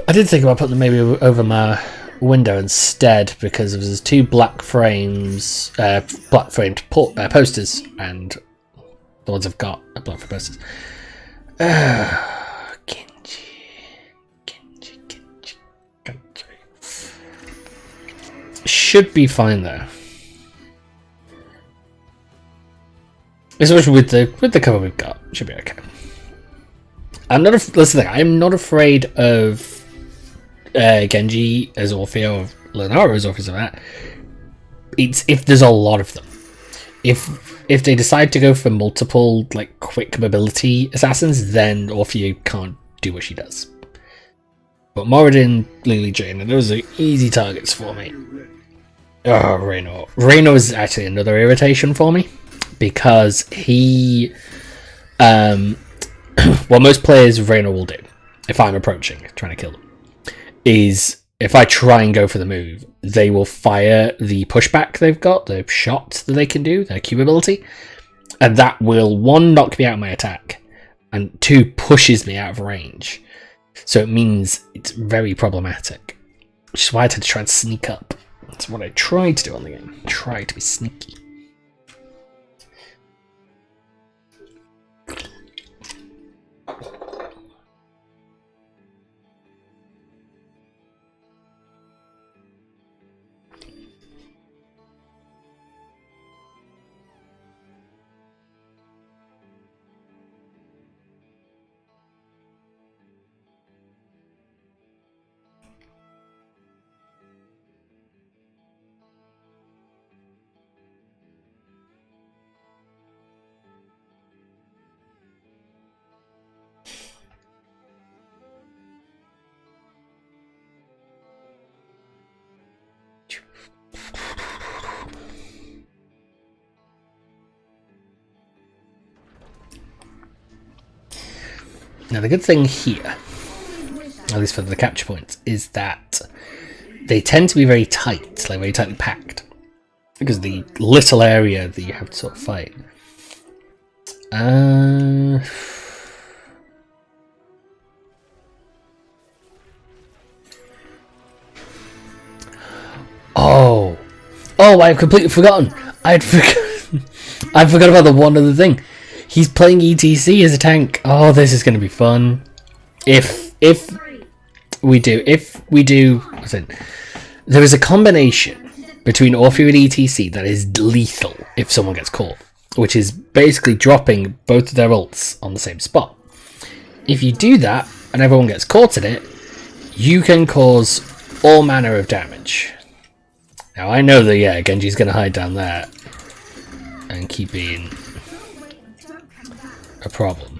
I did think about putting them maybe over my window instead, because there's 2 black frames, black framed posters, and the ones I've got are black framed posters. Genji. Should be fine though. Especially with the cover we've got, should be okay. That's the thing. I'm not afraid of Genji as Orphea or Lenara as Orphea, like that. It's if there's a lot of them. If they decide to go for multiple like quick mobility assassins, then Orphea can't do what she does. But Moradin, Lily Jane, and those are easy targets for me. Oh, Reno. Reno is actually another irritation for me, because he what most players of Reno will do, if I'm approaching, trying to kill them, is if I try and go for the move, they will fire the pushback they've got, the shot that they can do, their Q ability, and that will, 1, knock me out of my attack, and 2, pushes me out of range. So it means it's very problematic, which is why I had to try and sneak up. That's what I tried to do on the game. Try to be sneaky. Now the good thing here, at least for the capture points, is that they tend to be very tight, like very tightly packed, because of the little area that you have to sort of fight. Oh, I've completely forgotten. I forgot about the one other thing. He's playing ETC as a tank. Oh, this is going to be fun. If we do, there is a combination between Orphea and ETC that is lethal if someone gets caught, which is basically dropping both of their ults on the same spot. If you do that and everyone gets caught in it, you can cause all manner of damage. Now I know that, yeah, Genji's going to hide down there and keep being a problem.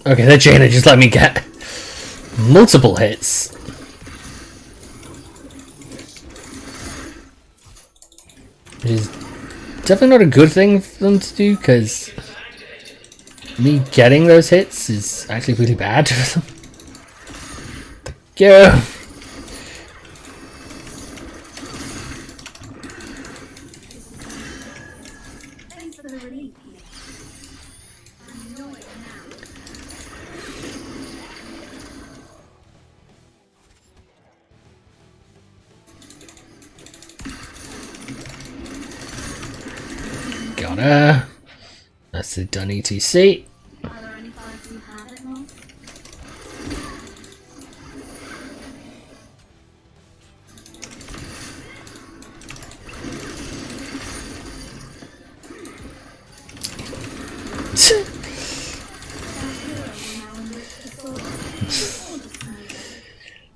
Okay, that Jaina just let me get multiple hits. Which is definitely not a good thing for them to do, because me getting those hits is actually really bad for them. Go! Got her. That's the done ETC.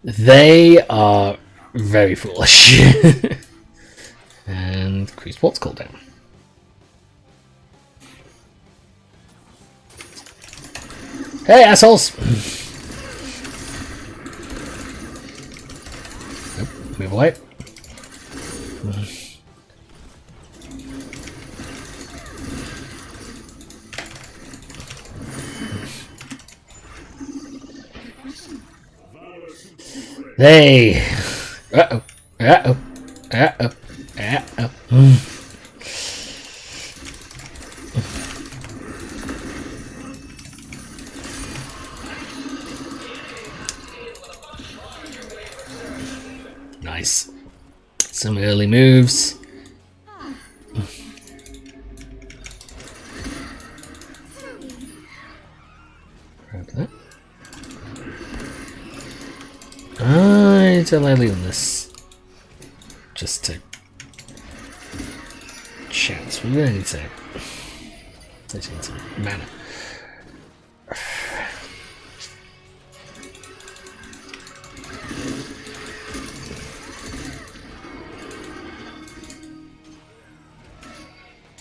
They are very foolish. And Crease Port's called down. Hey, assholes! Nope, move away. Hey! Uh-oh. Uh-oh. Uh-oh. Uh-oh. Nice. Some early moves. Grab that. I delay on this. Just to chance. We really need to need some mana.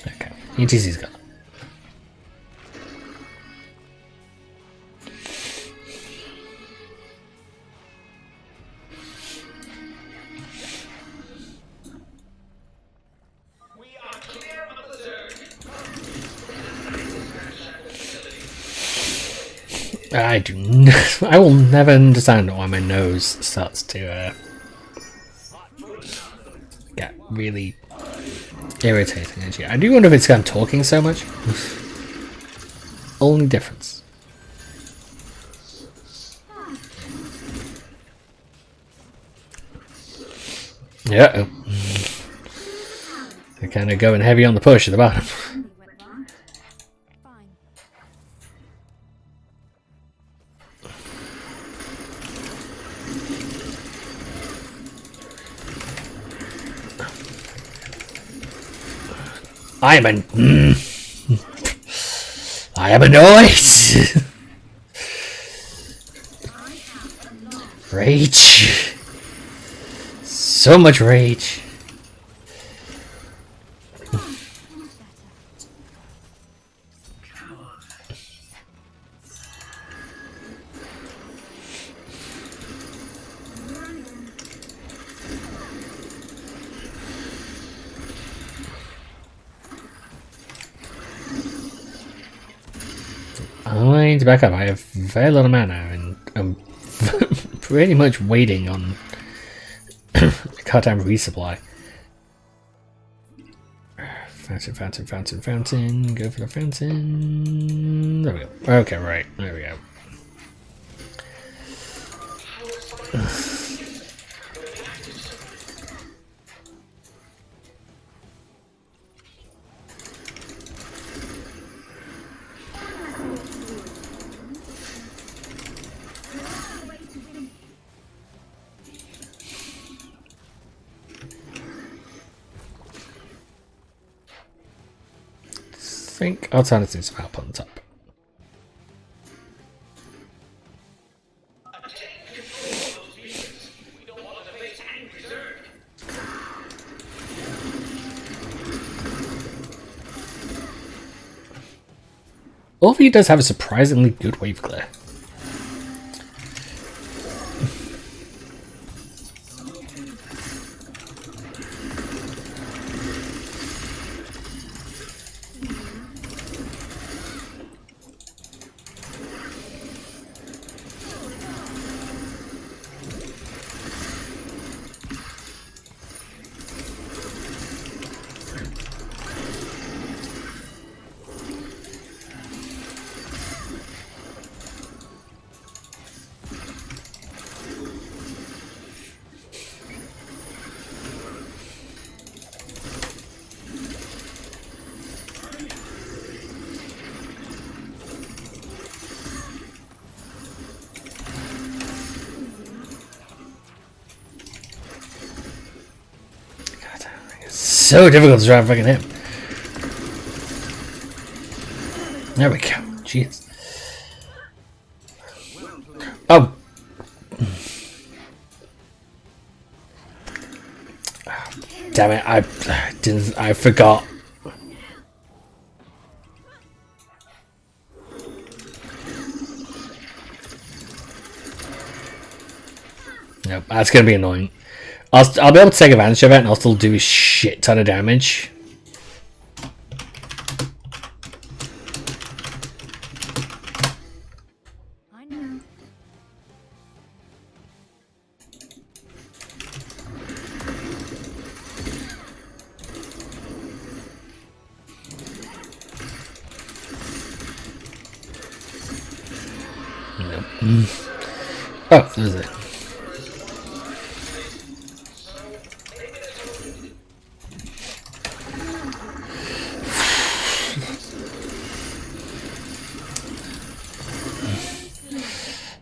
Okay, ETC's gone. I will never understand why my nose starts to get really irritating. Actually, I do wonder if it's because I'm talking so much. Only difference. Yeah. They're kind of going heavy on the push at the bottom. I am annoyed. Rage. So much rage. I need to back up. I have very little mana and I'm pretty much waiting on a goddamn resupply. Fountain, fountain, fountain, fountain. Go for the fountain. There we go. Okay, right. There we go. I think alternatives have help on the top. Orphe does have a surprisingly good wave clear. So difficult to try and fucking hit. There we go. Jeez. Oh. Damn it! I forgot. Nope, that's gonna be annoying. I'll be able to take advantage of it, and I'll still do a shit ton of damage. I know. Nope. Oh, there's it.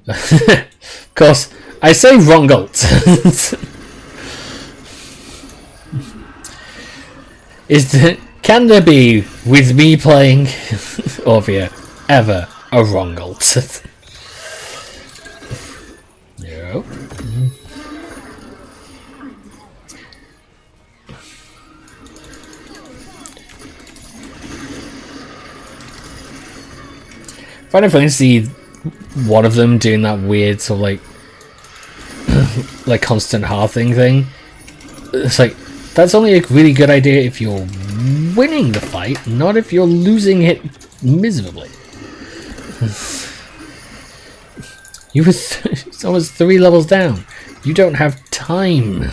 Of course, I say Rongolt. Can there be, with me playing Orphe, ever a Rongolt? No. Find it funny to see one of them doing that weird sort of like constant hearthing thing. It's like, that's only a really good idea if you're winning the fight, not if you're losing it miserably. You were it's almost 3 levels down. You don't have time.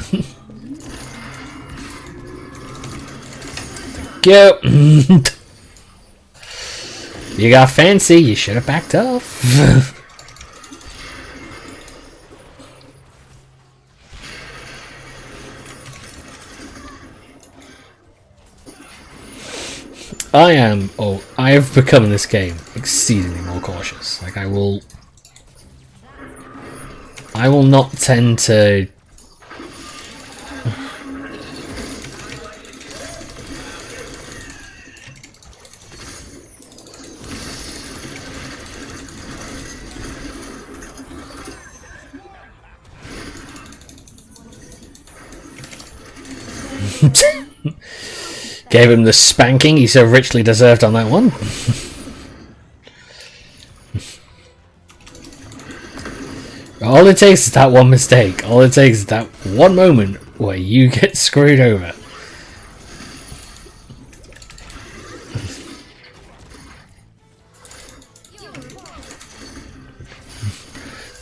Go. You got fancy. You should have backed off. I have become in this game exceedingly more cautious. Like I will not tend to gave him the spanking he so richly deserved on that one. All it takes is that one mistake. All it takes is that one moment where you get screwed over.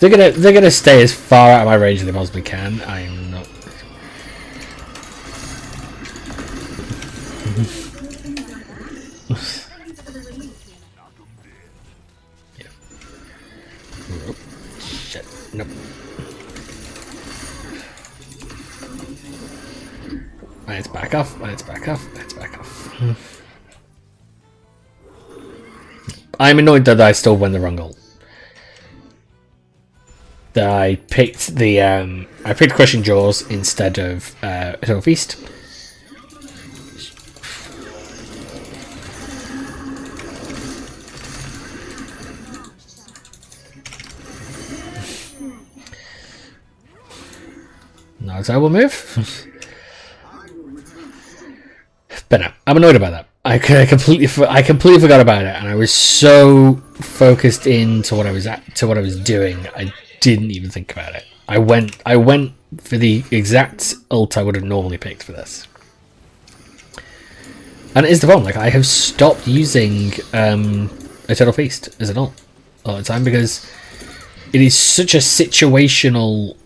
They're gonna stay as far out of my range as they possibly can. I am not. Yeah. Oh, shit. Nope. Let's back off. Let's back off. Let's back off. I'm annoyed that I still won the wrong goal. That I picked Crushing Jaws instead of Feast. Not a terrible move. But no, I'm annoyed about that. I completely forgot about it, and I was so focused into what I was doing, I didn't even think about it. I went for the exact ult I would have normally picked for this. And it is the problem, like, I have stopped using Eternal Feast as an ult all the time because it is such a situational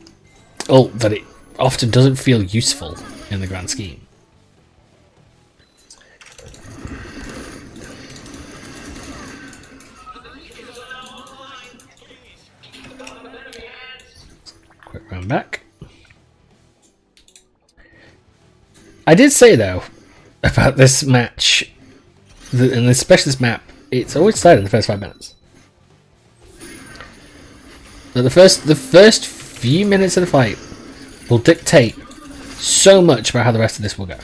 ult that it often doesn't feel useful in the grand scheme. Quick round back. I did say though about this match, and especially this map, it's always started in the first 5 minutes. But the first few minutes of the fight will dictate so much about how the rest of this will go.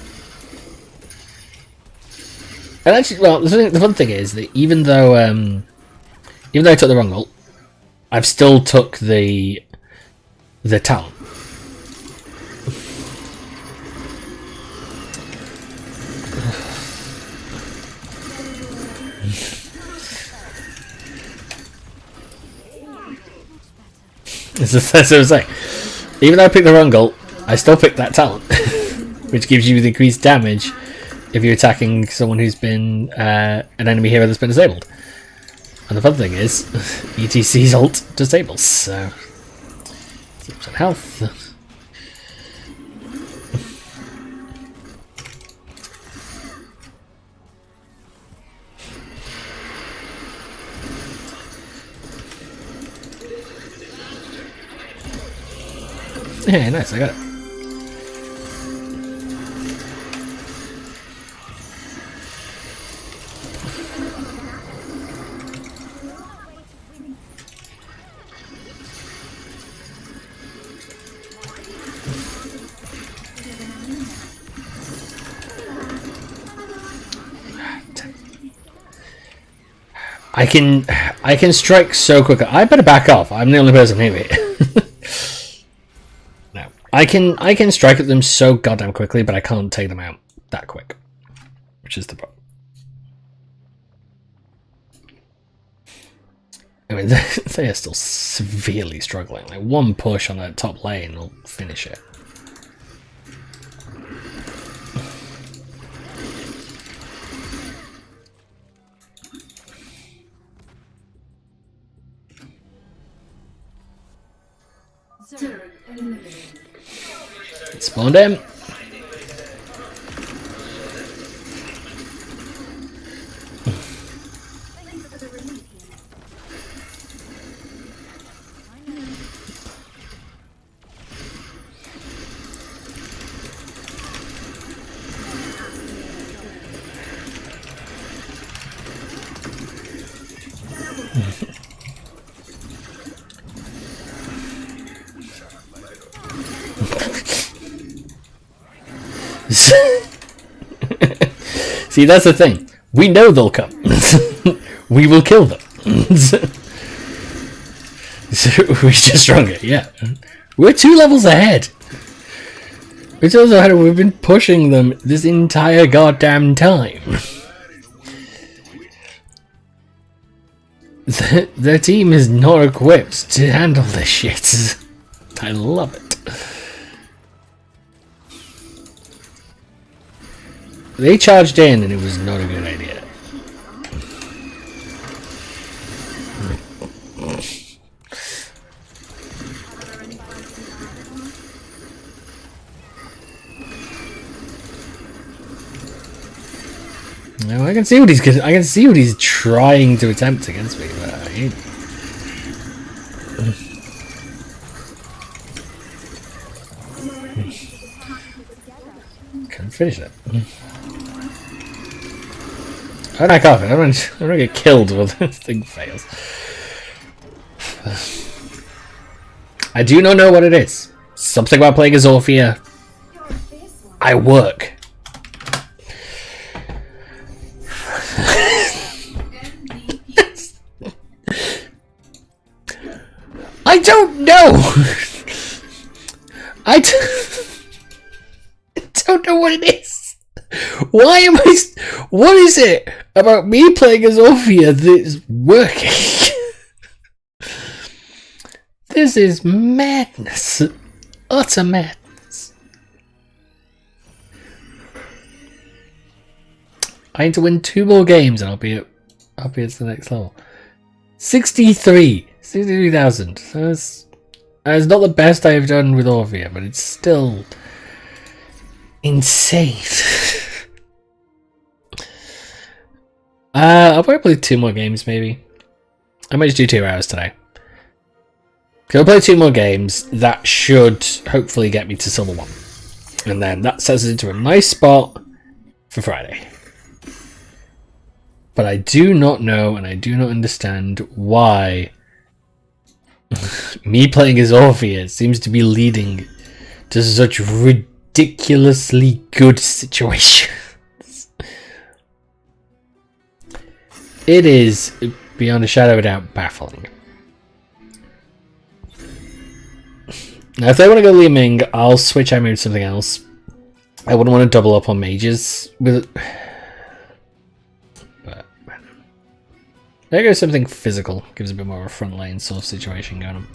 And actually, well, the fun thing is that even though I took the wrong ult, I've still took the talent. That's what I was saying. Even though I picked the wrong ult, I still picked that talent, which gives you the increased damage if you're attacking someone who's been an enemy hero that's been disabled. And the fun thing is, ETC's ult disables, so 6% health. Yeah, nice, I got it. I can strike so quickly. I better back off. I'm the only person here. No. I can strike at them so goddamn quickly, but I can't take them out that quick. Which is the problem. I mean, they are still severely struggling. Like, one push on that top lane will finish it. Spawned him. See, that's the thing. We know they'll come. We will kill them. So we're just stronger, yeah. We're 2 levels ahead. We're 2 levels ahead. We've been pushing them this entire goddamn time. Their team is not equipped to handle this shit. I love it. They charged in and it was not a good idea. No, I can see what he's trying to attempt against me, but I hate it. Can't finish it. I don't off it. I'm gonna get killed when this thing fails. I do not know what it is. Something about playing as Orphea. I work. I don't know. I don't know what it is. Why am I? What is it about me playing as Orphea that's working? This is madness. Utter madness. I need to win 2 more games and I'll be at the next level. 63,000. That's not the best I've done with Orphea, but it's still insane. I'll probably play 2 more games, maybe. I might just do 2 hours today. I'll play 2 more games. That should hopefully get me to Silver 1. And then that sets us into a nice spot for Friday. But I do not know and I do not understand why me playing as Orphea seems to be leading to such ridiculously good situations. It is, beyond a shadow of a doubt, baffling. Now, if they want to go Li Ming, I'll switch Emmy to something else. I wouldn't want to double up on mages with. But there goes something physical. Gives a bit more of a front lane sort of situation going on.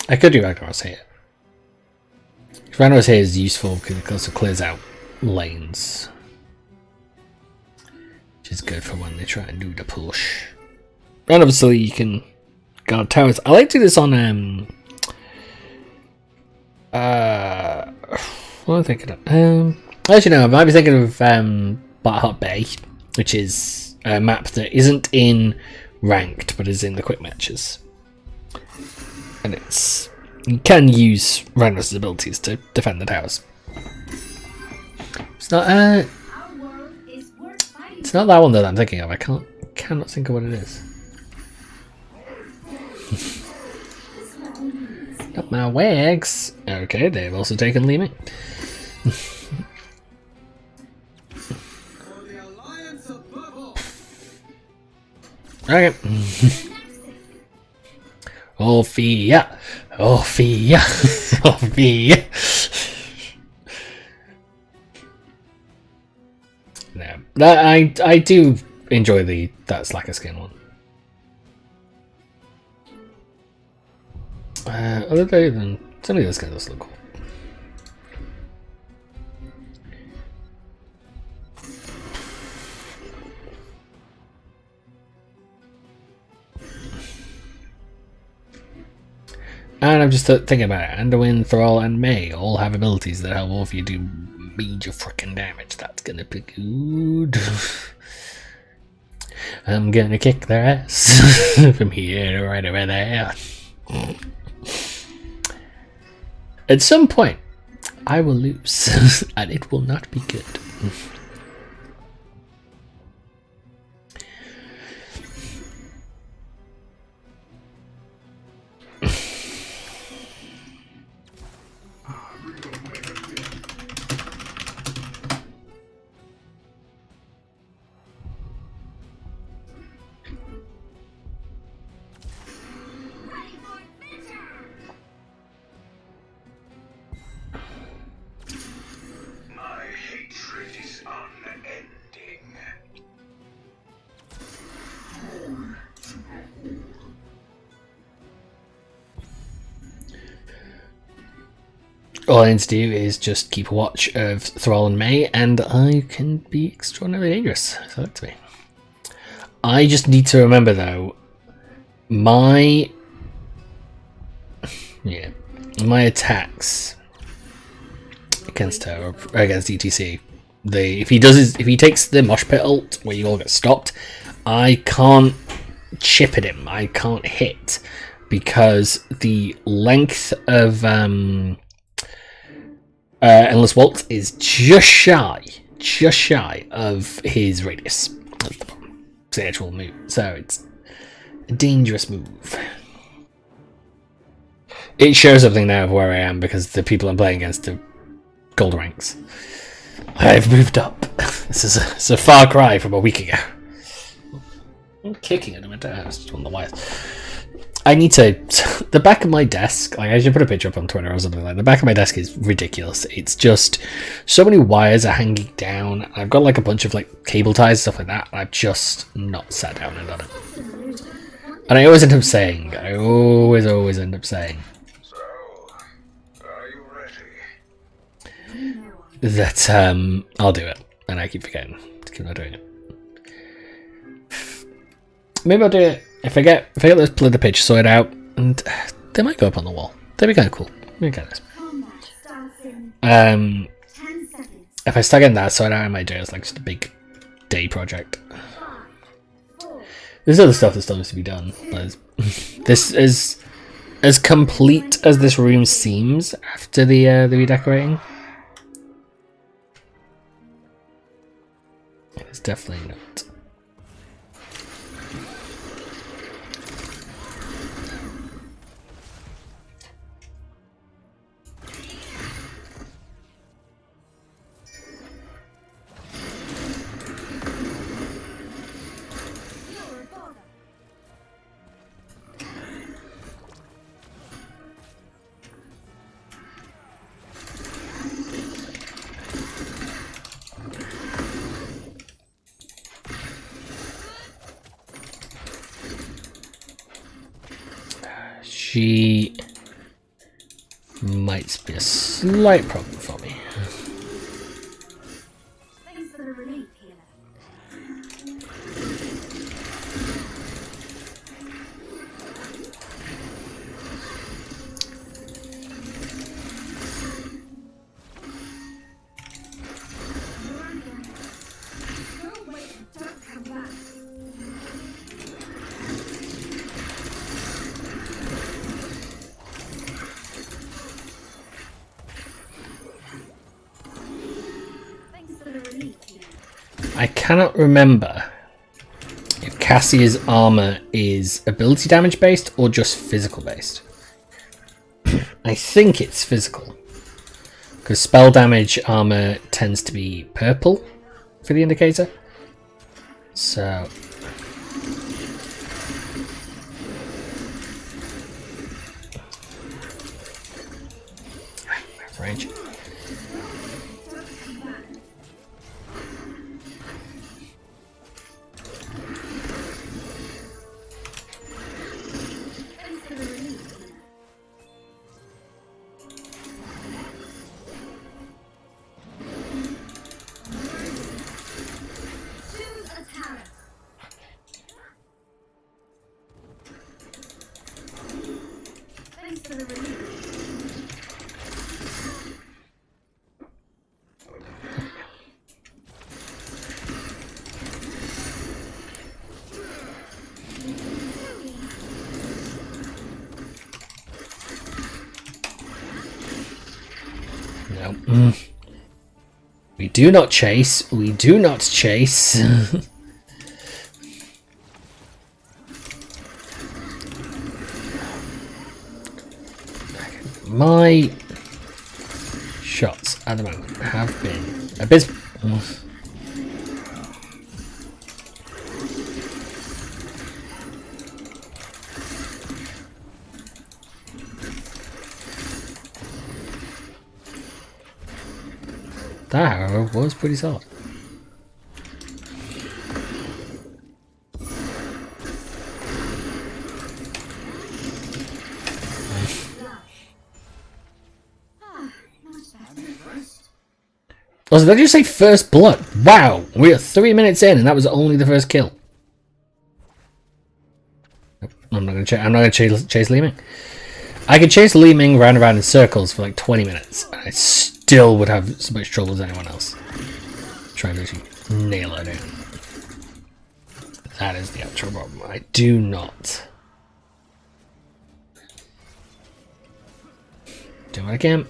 I could do Ragnar's here. Ragnar's here is useful because it also clears out lanes. Which is good for when they try and do the push. And obviously you can guard towers. I like to do this on what am I thinking of? Actually no, I might be thinking of Black Heart Bay, which is a map that isn't in ranked but is in the quick matches. And you can use Ragnar's abilities to defend the towers. It's not it's not that one that I'm thinking of. I cannot think of what it is. Not my wags. Okay, they've also taken Li Ming. Okay. Orphea. Orphea. Orphea. No, I do enjoy that Slacker skin one. Other than some of those skins also look cool. And I'm just thinking about it. Anduin, Thrall, and May all have abilities that help Orphea do major freaking damage. That's gonna be good. I'm gonna kick their ass from here to right over there. At some point, I will lose, and it will not be good. All I need to do is just keep a watch of Thrall and May, and I can be extraordinarily dangerous. So that's me. I just need to remember, though, my attacks against her or against ETC. If he takes the mosh pit ult where you all get stopped, I can't chip at him. I can't hit because the length of Endless Waltz is just shy of his radius. That's the problem. It's the actual move, so it's a dangerous move. It shows something now of where I am because the people I'm playing against are gold ranks. I've moved up. This is a far cry from a week ago. I'm kicking it in my desk on the wires. I need to. The back of my desk, like I should put a picture up on Twitter or something like that. The back of my desk is ridiculous. It's just so many wires are hanging down. I've got like a bunch of like cable ties, stuff like that. I've just not sat down and done it. And I always end up saying, I always end up saying, So, are you ready? that I'll do it, and I keep forgetting to keep not doing it. Maybe I'll do it if I get this play the pitch sorted out, and they might go up on the wall. That'd be kind of cool. Maybe get this. If I start getting that sorted out, I might do it as like just a big day project. There's other stuff that still needs to be done, but this is as complete as this room seems after the redecorating. It's definitely not. She might be a slight problem for me. Thanks for the relief, healer. No, wait, don't come back. Thanks for the relief, healer. I cannot remember if Cassia's armor is ability damage based or just physical based. I think it's physical, because spell damage armor tends to be purple for the indicator. So range. Thanks for the relief, healer. Choose a talent. Thanks for the relief. No. We do not chase. We do not chase. My shots at the moment have been abysmal. That, however, was pretty solid. Also, did you say first blood? Wow, we are 3 minutes in, and that was only the first kill. Nope, I'm not gonna chase Li Ming. I could chase Li Ming round and round in circles for like 20 minutes, and I still would have as much trouble as anyone else trying to actually nail her down. That is the actual problem. I do not do it again.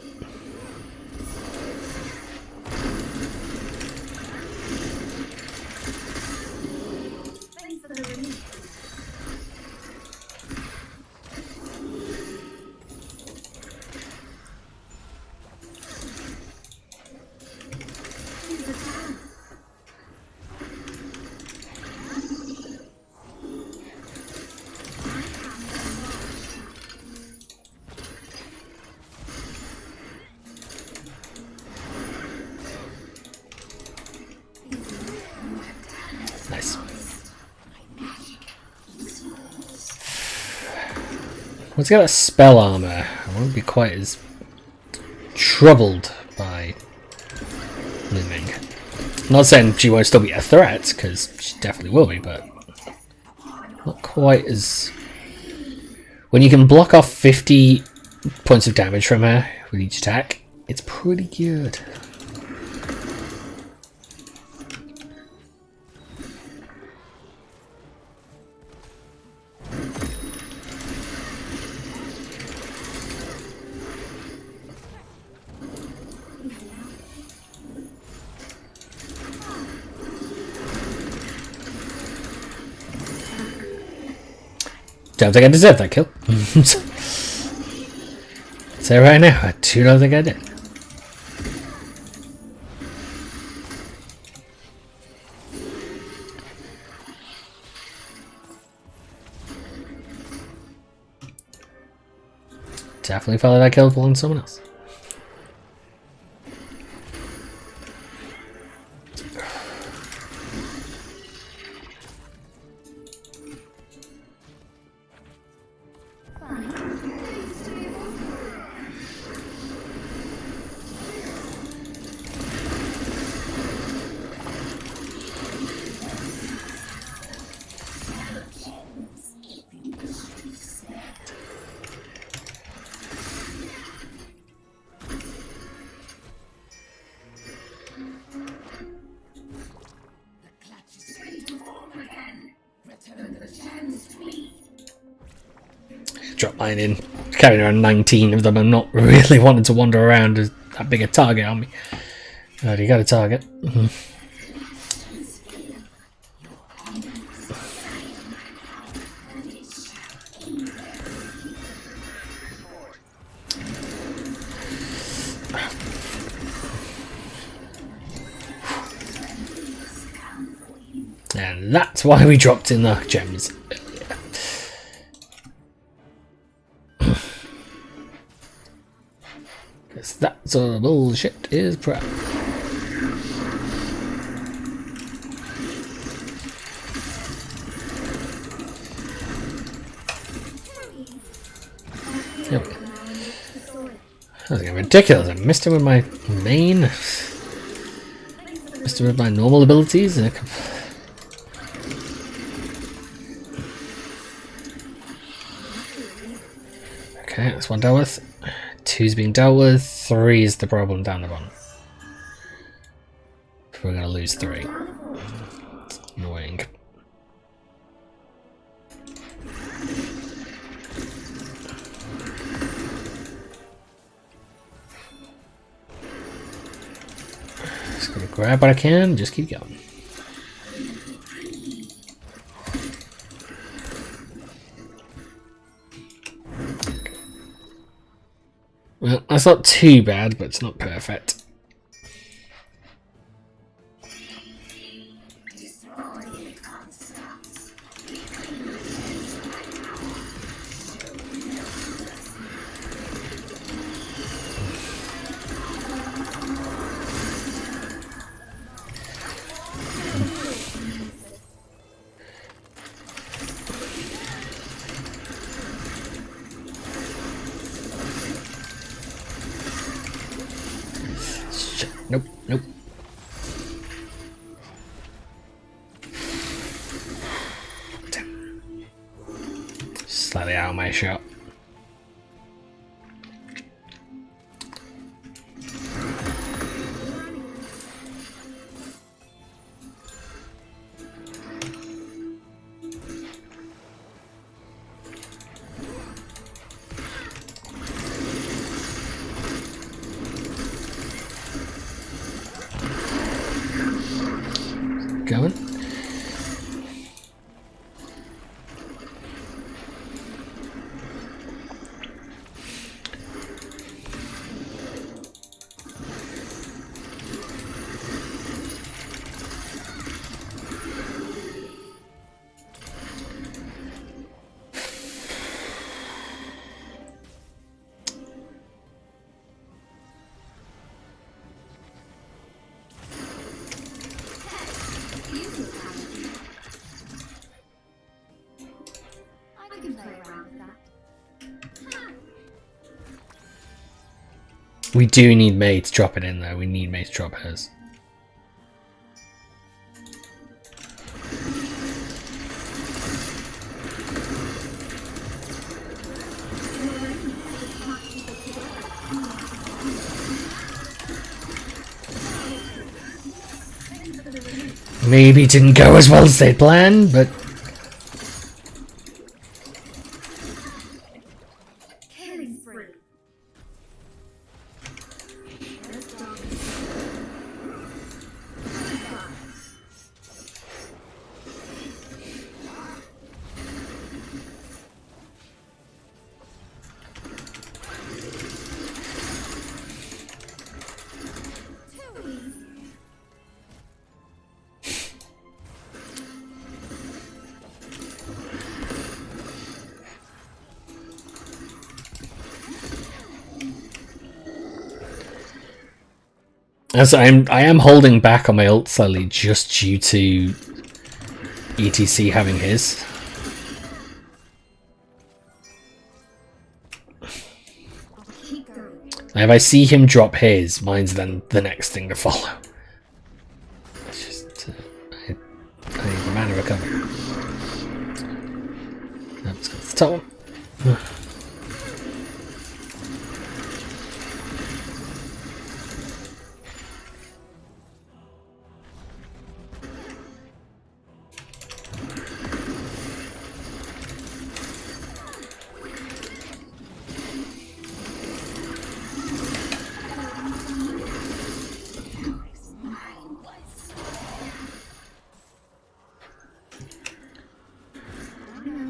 Thanks for the relief. Choose a talent. Once I get that spell armor, I won't be quite as troubled by Looming. I'm not saying she won't still be a threat, because she definitely will be, but not quite as... When you can block off 50 points of damage from her with each attack, it's pretty good. Don't think I deserved that kill. So right now, I do not think I did. Definitely felt like that kill belonged to someone else. Drop mine in. Carrying around 19 of them. I'm not really wanting to wander around as that big a target on me. Oh, you got a target. And that's why we dropped in the gems. Because that's all the bullshit is crap. There we go. That was getting ridiculous. I missed him with my main. Missed him with my normal abilities. Okay, that's one dealt with. 2's being dealt with. 3 is the problem down the bottom. We're going to lose 3. Annoying. Just going to grab what I can, just keep going. Well, that's not too bad, but it's not perfect. Nope, nope. Damn. Slightly out of my shot. Going. I can play around with that. We do need May to drop it in though. We need May to drop hers. Maybe it didn't go as well as they planned, but Killing spree. Let's go. as I am holding back on my ult slightly just due to ETC having his. I'll keep going. And if I see him drop his, mine's then the next thing to follow. It's just I need the mana recovery. Let's go to the top one.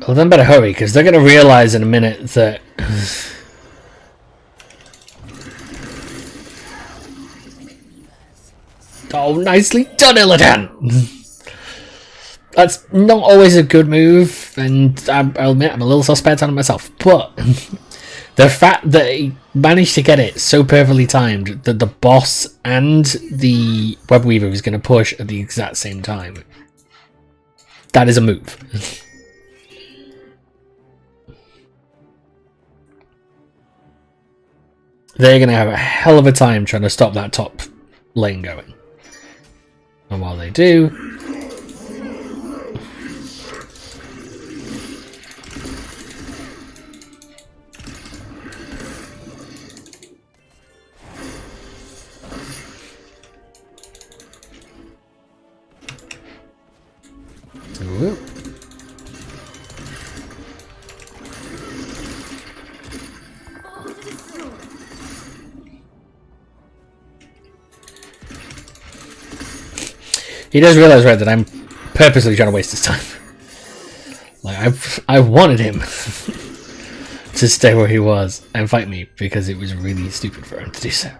Well, then better hurry, because they're going to realise in a minute that... Oh, nicely done, Illidan! That's not always a good move, and I'll admit I'm a little suspect on it myself, but the fact that he managed to get it so perfectly timed that the boss and the Web Weaver was going to push at the exact same time, that is a move. They're going to have a hell of a time trying to stop that top lane going. And while they do... Whoop. He does realise, right, that I'm purposely trying to waste his time. Like, I wanted him to stay where he was and fight me because it was really stupid for him to do so.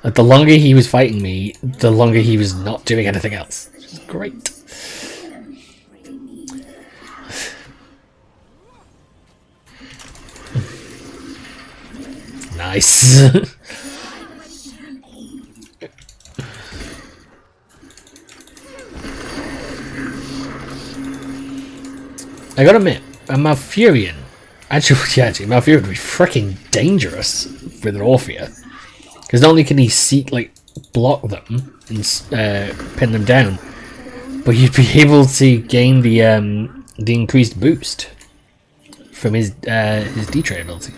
Like, the longer he was fighting me, the longer he was not doing anything else. Which is great. Nice. I gotta admit, a Malfurion, actually, Malfurion would be freaking dangerous with an Orphea. Because not only can he block them and pin them down, but you'd be able to gain the increased boost from his D-Trade ability.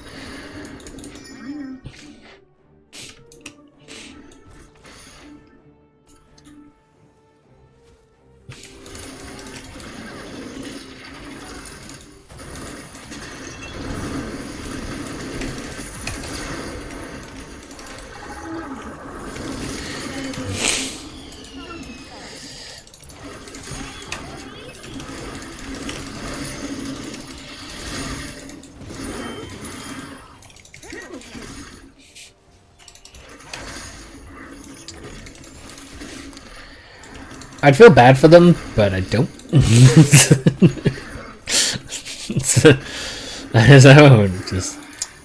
I'd feel bad for them, but I don't.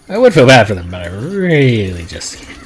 I would feel bad for them, but I really just can't.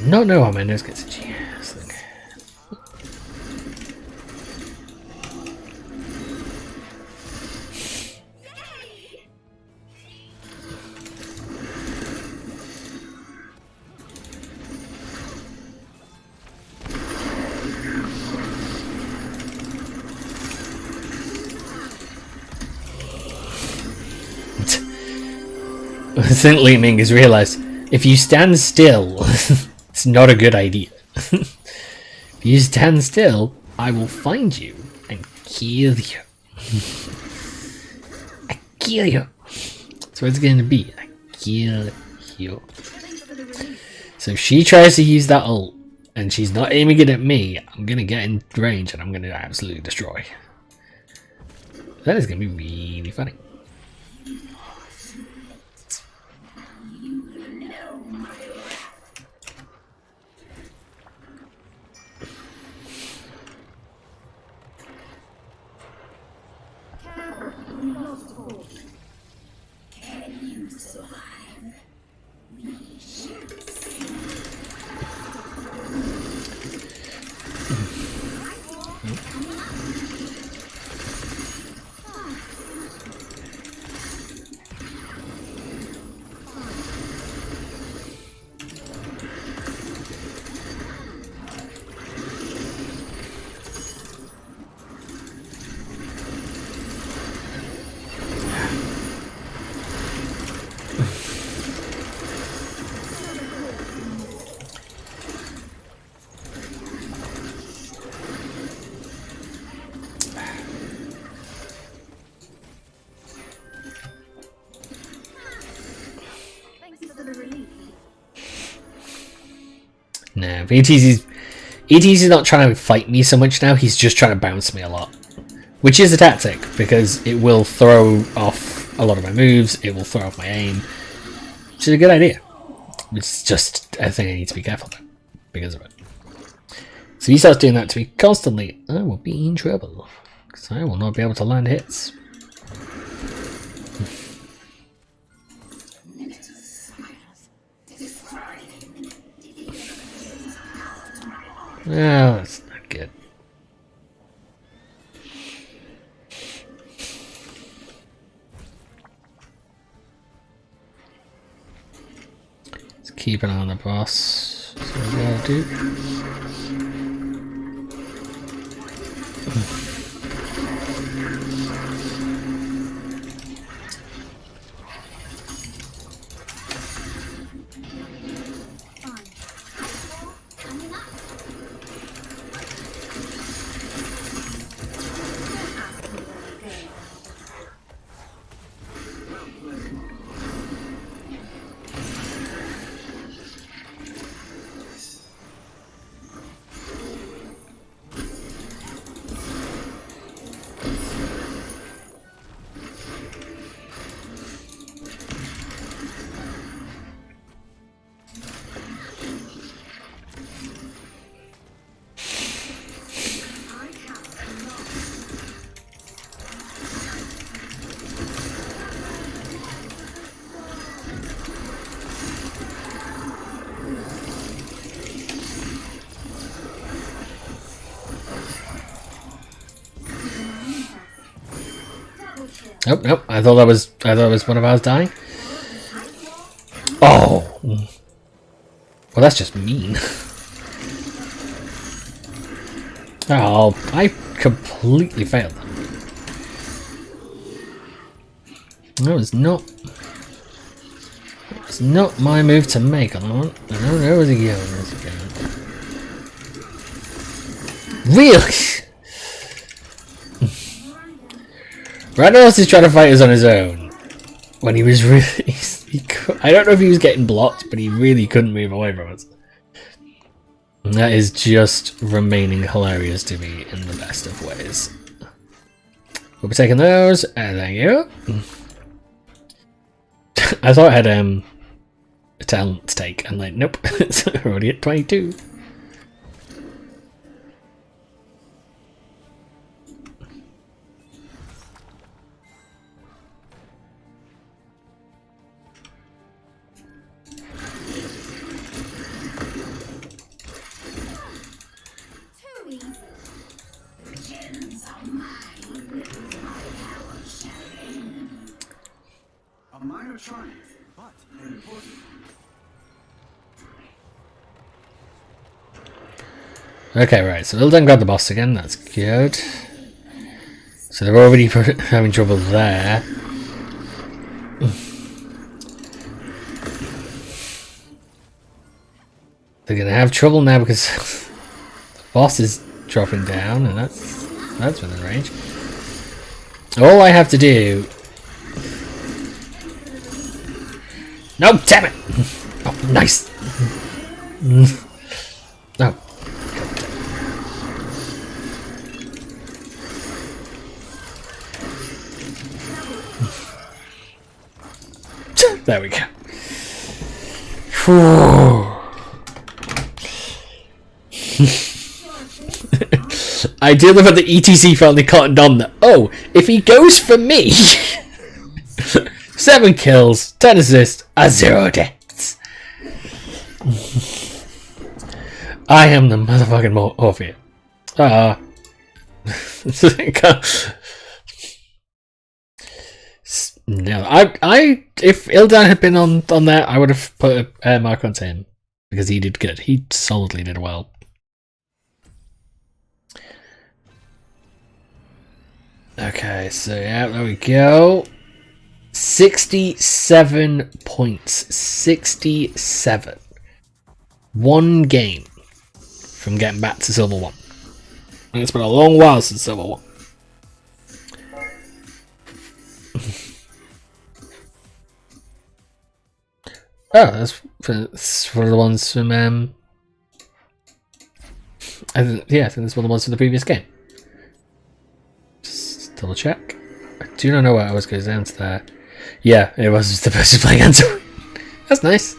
not know how my nose gets itchy. St. Leeming has realised if you stand still, it's not a good idea. If you stand still, I will find you and kill you. I kill you. That's what it's going to be. I kill you. So if she tries to use that ult and she's not aiming it at me, I'm going to get in range and I'm going to absolutely destroy. That is going to be really funny. No, ETC's not trying to fight me so much now, he's just trying to bounce me a lot. Which is a tactic, because it will throw off a lot of my moves, it will throw off my aim. Which is a good idea. It's just a thing I need to be careful about because of it. So if he starts doing that to me constantly, I will be in trouble. Because I will not be able to land hits. No, that's not good. Let's keep an eye on the boss. That's what we gotta do. Nope, nope. I thought that was one of ours dying. Oh, well, that's just mean. Oh, I completely failed. That was not. It's not my move to make on that one. No, where was he going? Where's he going? Really? Rados is trying to fight us on his own. When he was really... I don't know if he was getting blocked, but he really couldn't move away from us. And that is just remaining hilarious to me in the best of ways. We'll be taking those, and thank you. I thought I had a talent to take, and like, nope, it's already at 22. electronic, but important. Okay, right, so Ildan grabbed the boss again, that's good. So they're already having trouble there. They're gonna have trouble now because the boss is dropping down, and that's within range. All I have to do. No, damn it! Oh, nice. No. There we go. I do love that the ETC finally cottoned on that. Oh, if he goes for me, 7 kills, 10 assists, and 0 deaths. I am the motherfucking Morpheus. No, if Ildan had been on that, I would have put a air mark onto him because he did good. He solidly did well. Okay, so yeah, there we go. 67 points. 67. One game from getting back to Silver 1. And it's been a long while since Silver 1. Oh, that's one of the ones from I think that's one of the ones from the previous game. Just double check. I do not know why I always goes down to there. Yeah, it was just the person playing Android. That's nice.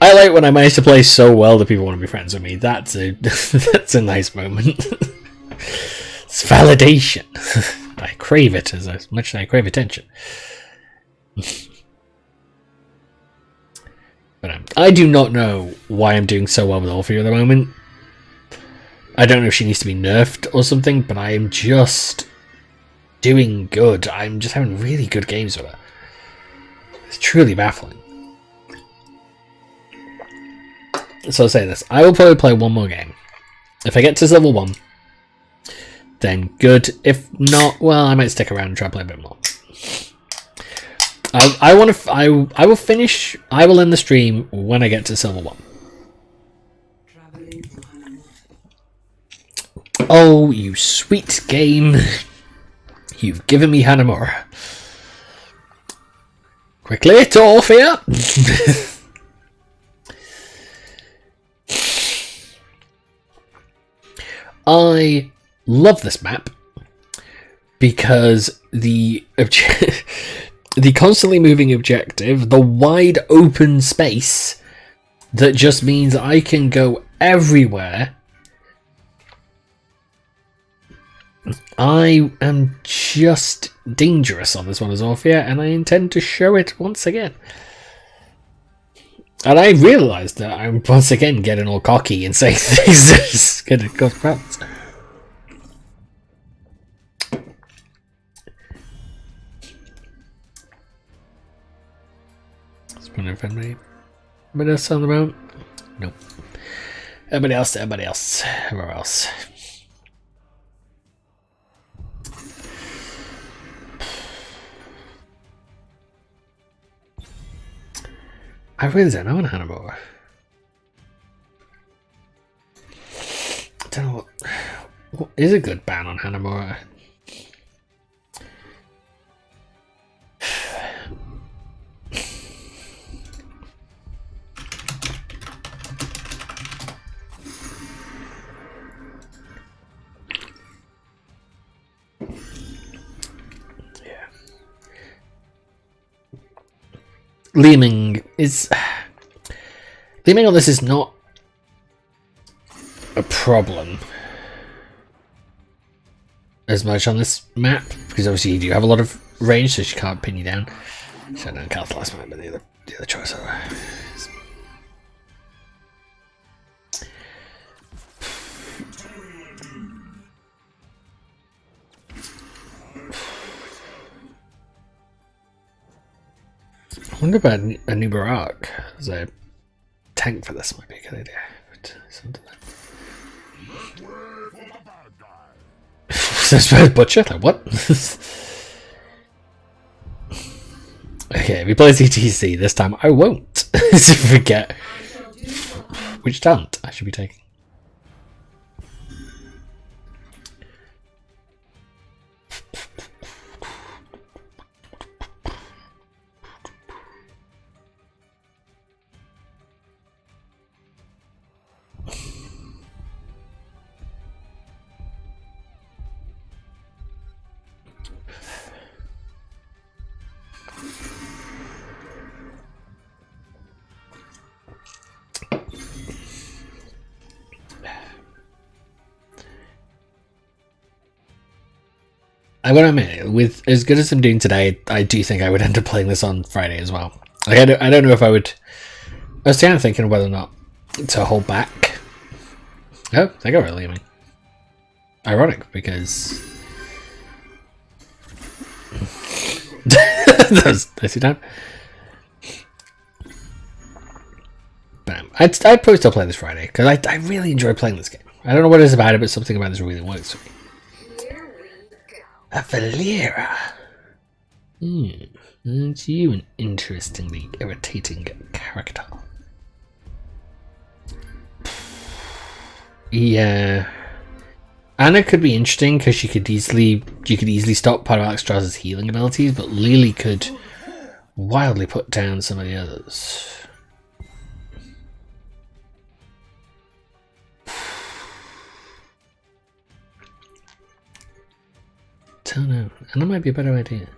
I like when I manage to play so well that people want to be friends with me. That's a that's a nice moment. It's validation. I crave it as much as I crave attention. But I do not know why I'm doing so well with Orphea at the moment. I don't know if she needs to be nerfed or something, but I am just doing good. I'm just having really good games with her. It's truly baffling. So I'll say this. I will probably play one more game. If I get to level 1, then good. If not, well, I might stick around and try to play a bit more. I will finish. I will end the stream when I get to Silver 1. Oh, you sweet game! You've given me Hanamura. Quickly to Orphea. I love this map because the constantly moving objective, the wide open space that just means I can go everywhere. I am just dangerous on this one as Orphea, and I intend to show it once again. And I realised that I'm once again getting all cocky and saying things that's going to cause problems. Anybody else on the road? Nope. Everybody else, everybody else. Everywhere else. I really don't know in Hanamura. I don't know what is a good ban on Hanamura. Leaming on this is not a problem as much on this map because obviously you do have a lot of range, so she can't pin you down. So I don't count the last one, but the other choice over. wonder about a new Barak as a tank for this might be a good idea. But so I suppose Butcher? Like, what? Okay, if he plays ETC this time, I won't forget which talent I should be taking. I'm gonna admit, with as good as I'm doing today, I do think I would end up playing this on Friday as well. Like, I don't know if I would. I was kind of thinking whether or not to hold back. Oh, they got really. I mean, ironic because that's it down. Bam. I'd probably still play this Friday because I really enjoy playing this game. I don't know what it is about it, but something about this really works for me. A Valera. Aren't you an interestingly irritating character? Yeah. Anna could be interesting because you could easily stop part of Alexstras's healing abilities, but Lily could wildly put down some of the others. Don't know, and that might be a better idea.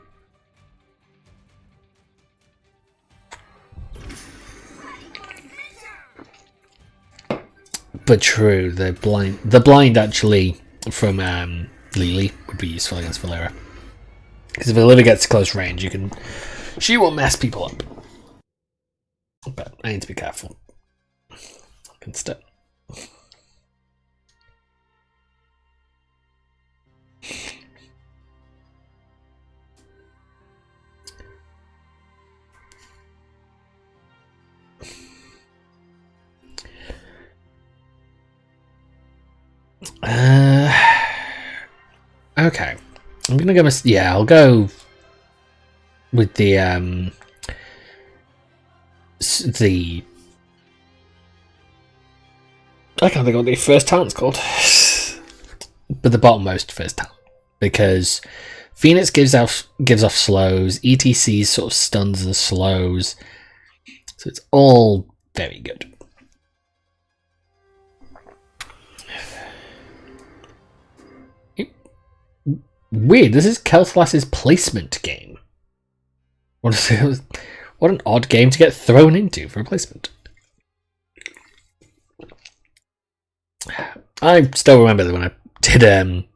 But true, the blind actually from Lily would be useful against Valera. Because if Valera gets to close range, she will mess people up. But I need to be careful. Instead. Okay, I'm gonna go. Yeah, I'll go with the I can't think what the first talent's called, but the bottommost first talent, because Phoenix gives off slows, ETC sort of stuns and slows, so it's all very good. Weird, this is Kelthlas's placement game. What an odd game to get thrown into for a placement. I still remember that when I did it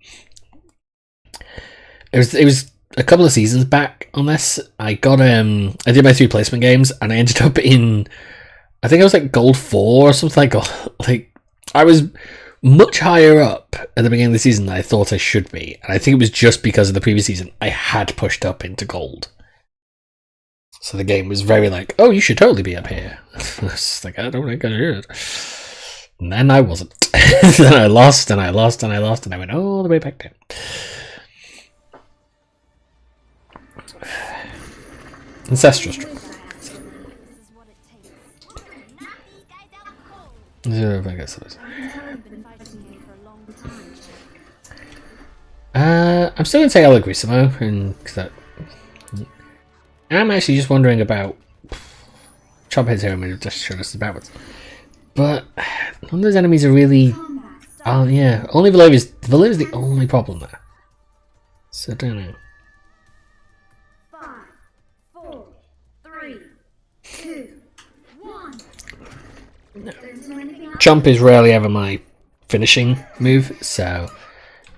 was a couple of seasons back on this. I got I did my 3 placement games and I ended up in, I think I was like gold 4 or something like I was much higher up at the beginning of the season than I thought I should be, and I think it was just because of the previous season I had pushed up into gold. So the game was very like, oh, you should totally be up here. I was like, I don't think I should. And then I wasn't. Then I lost and I lost and I lost and I went all the way back down. Ancestral struggle. I guess it was. I'm still going to say Allegrissimo, and because I'm actually just wondering about Chophead's here. I mean, just showed us the backwards, but none of those enemies are really. Oh yeah, only Valera's the only problem there. So I don't know. 5, 4, 3, 2, 1. Chomp is rarely ever my finishing move, so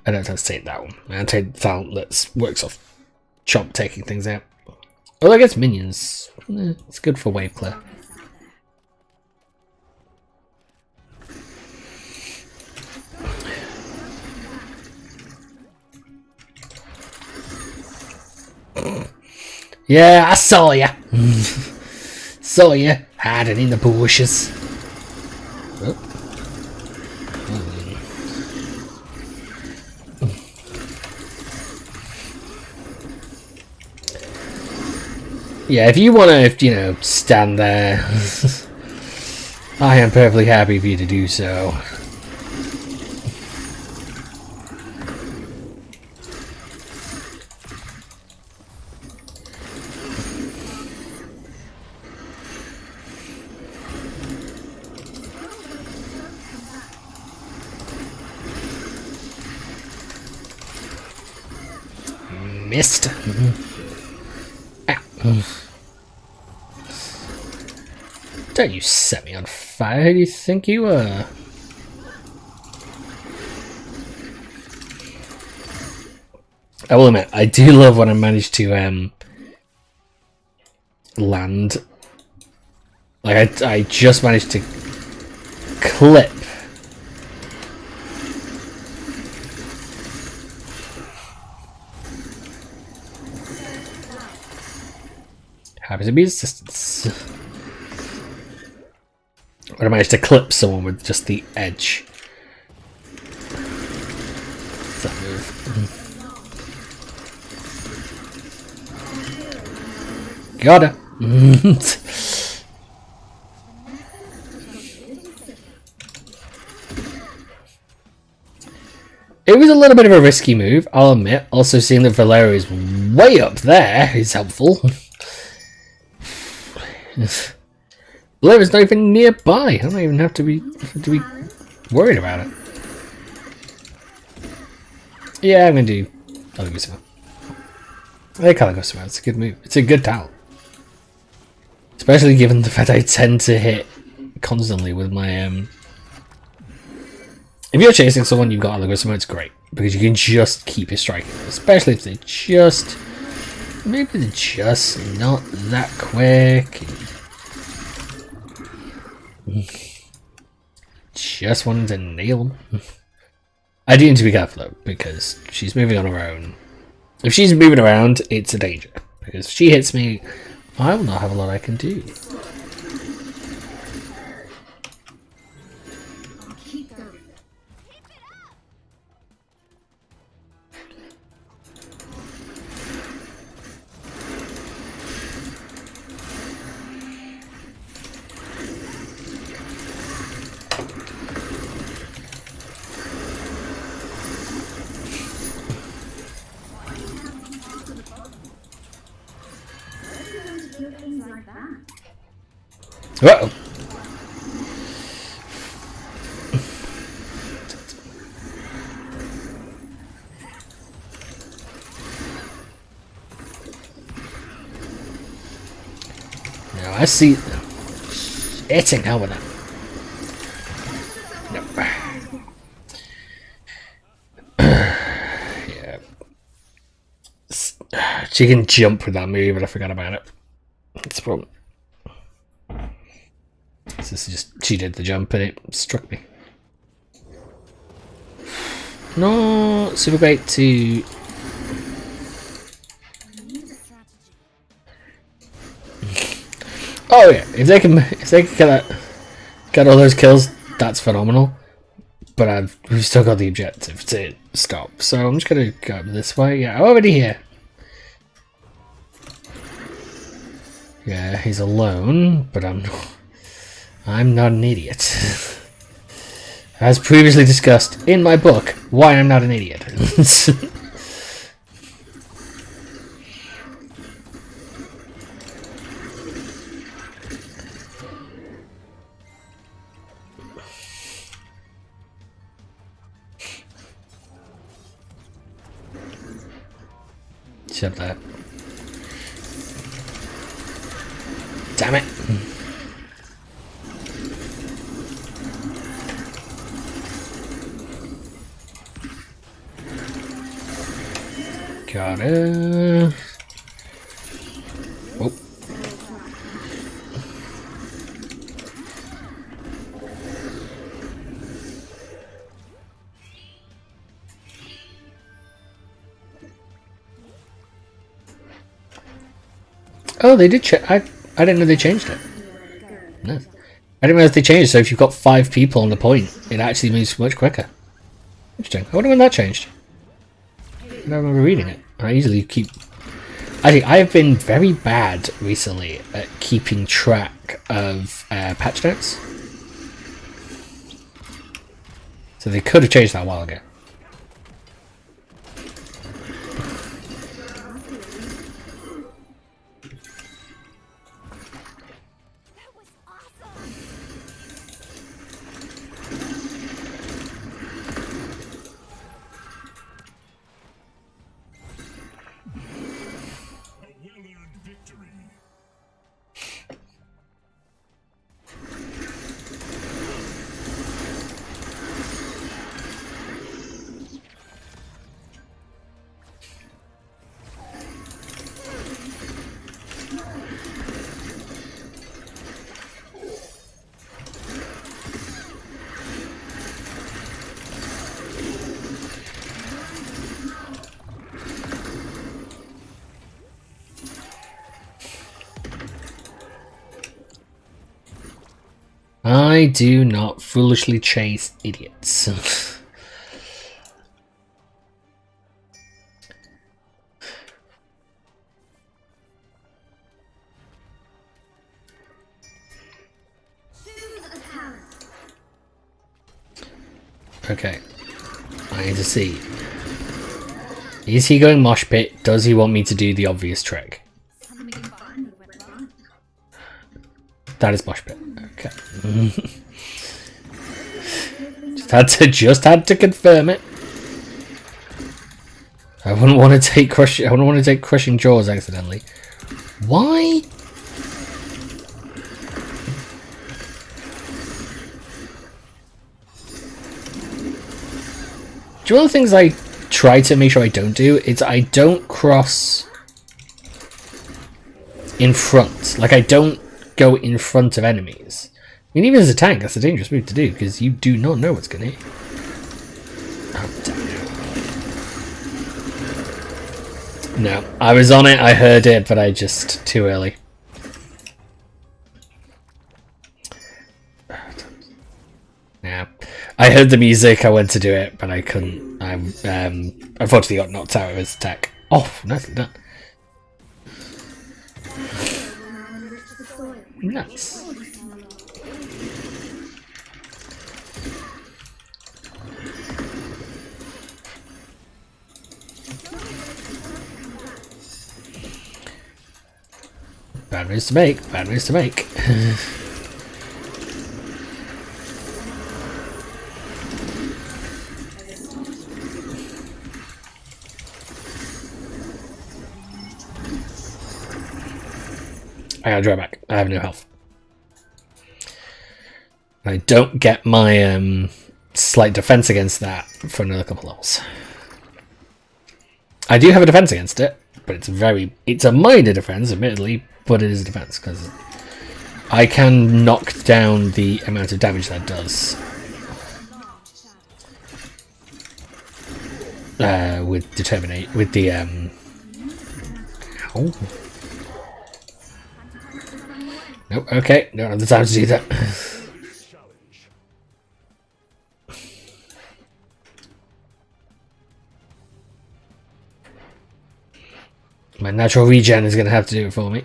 I don't have to take that one. I take the talent that works off Chomp taking things out. Although I guess minions, it's good for wave clear. Yeah, I saw ya. saw you hiding in the bushes. Oh. Yeah, if you want to, you know, stand there, I am perfectly happy for you to do so. Missed. Don't you set me on fire, who do you think you are? I will admit, I do love when I manage to land. Like, I just managed to clip. Happy to be assistance. When I managed to clip someone with just the edge. What's that move? Got her. It was a little bit of a risky move, I'll admit. Also, seeing that Valero is way up there is helpful. Valero's not even nearby. I don't even have to be worried about it. Yeah, I'm gonna do Caligosimo. I like Caligosimo. It's a good move. It's a good talent. Especially given the fact I tend to hit constantly with my If you're chasing someone, you've got Caligosimo, it's great. Because you can just keep it striking. Especially if they're just... Maybe they're just not that quick. Just wanting to nail them. I do need to be careful though, because she's moving on her own. If she's moving around, it's a danger. Because if she hits me, I will not have a lot I can do. Uh-oh. Now I see hitting hell with that. Nope. Yeah. She can jump with that move, but I forgot about it. It's a problem. This is just, she did the jump and it struck me. No, super great to... Oh yeah, if they can get all those kills, that's phenomenal. But we've still got the objective to stop, so I'm just gonna go this way. Yeah, I'm already here. Yeah, he's alone, but I'm not an idiot. As previously discussed in my book, Why I'm Not an Idiot. Shut that. Damn it. Got it. Oh. Oh, they did check. I didn't know they changed it. No. I didn't realize they changed, so if you've got 5 people on the point, it actually moves much quicker. Interesting. I wonder when that changed. I don't remember reading it. I usually keep... I think I've been very bad recently at keeping track of patch notes. So they could have changed that a while ago. I do not foolishly chase idiots. Okay. I need to see. Is he going mosh pit? Does he want me to do the obvious trick? That is mosh pit. Okay. just had to confirm it. I wouldn't want to take crushing jaws accidentally. Why? Do you know the things I try to make sure I don't do? It's I don't cross in front. Like I don't go in front of enemies. I mean, even as a tank, that's a dangerous move to do because you do not know what's going to hit. Oh, damn. No, I was on it, I heard it, but I just too early. Yeah, I heard the music, I went to do it, but I couldn't. I unfortunately got knocked out of his attack. Oh, nicely done. Nice. Bad moves to make, bad moves to make. I gotta draw back. I have no health. I don't get my slight defense against that for another couple levels. I do have a defense against it, but it's a minor defense, admittedly, but it is a defense because I can knock down the amount of damage that does with determinate with the Ow. Nope. Okay, don't have the time to do that. My natural regen is going to have to do it for me.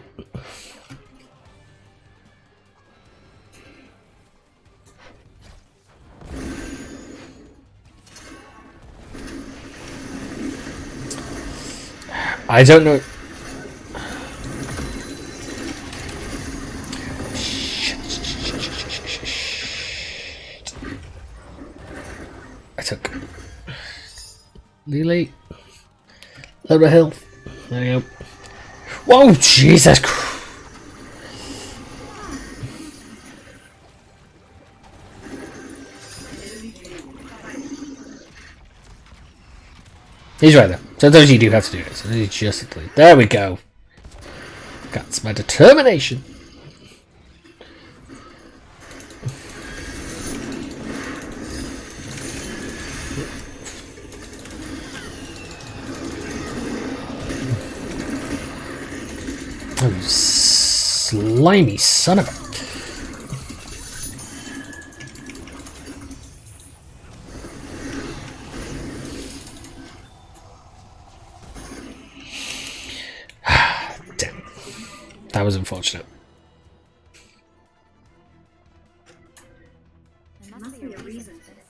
I don't know. I took Lily. A little bit of health. There you go. Whoa, Jesus Christ. He's right there. So those you do have to do it. So you just there we go. That's my determination. Oh, slimy son of a... That was unfortunate. There must be a reason for this.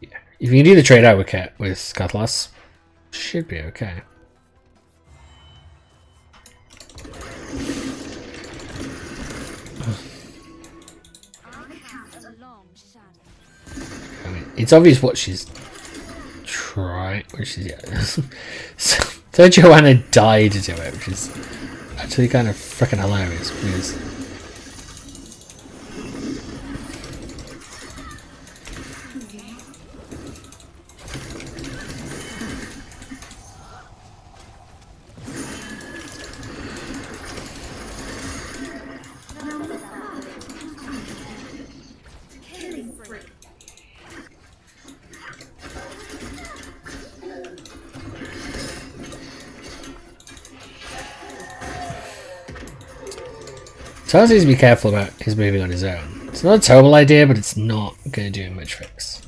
Yeah. If you can do the trade out with Katlas, should be okay. I mean, it's obvious what she's trying. Which is, yeah. So Joanna died to do it, which is actually kind of freaking hilarious. Because Killing spree. Charles needs to be careful about his moving on his own. It's not a terrible idea, but it's not going to do him much fix.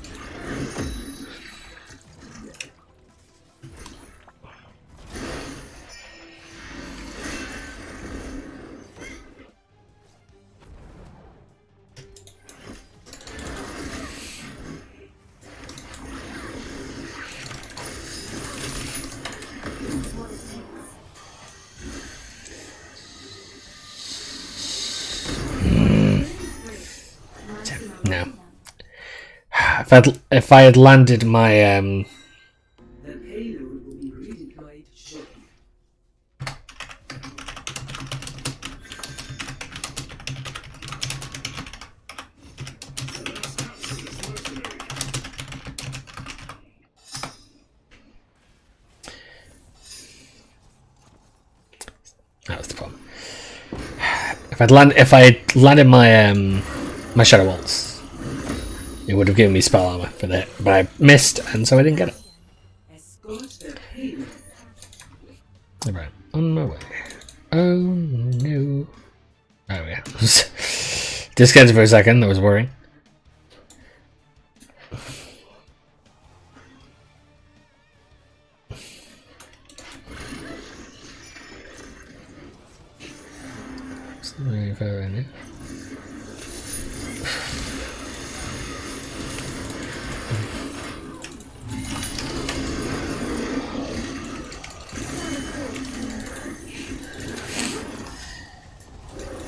No. If I had landed my The payload will be redeployed shortly. that was the problem. If I had landed my my Shadow Waltz, it would have given me spell armor for that, but I missed, and so I didn't get it. Escort the payload. Right, on my way. Oh no! Oh yeah, discounted for a second. That was worrying. Any further in here.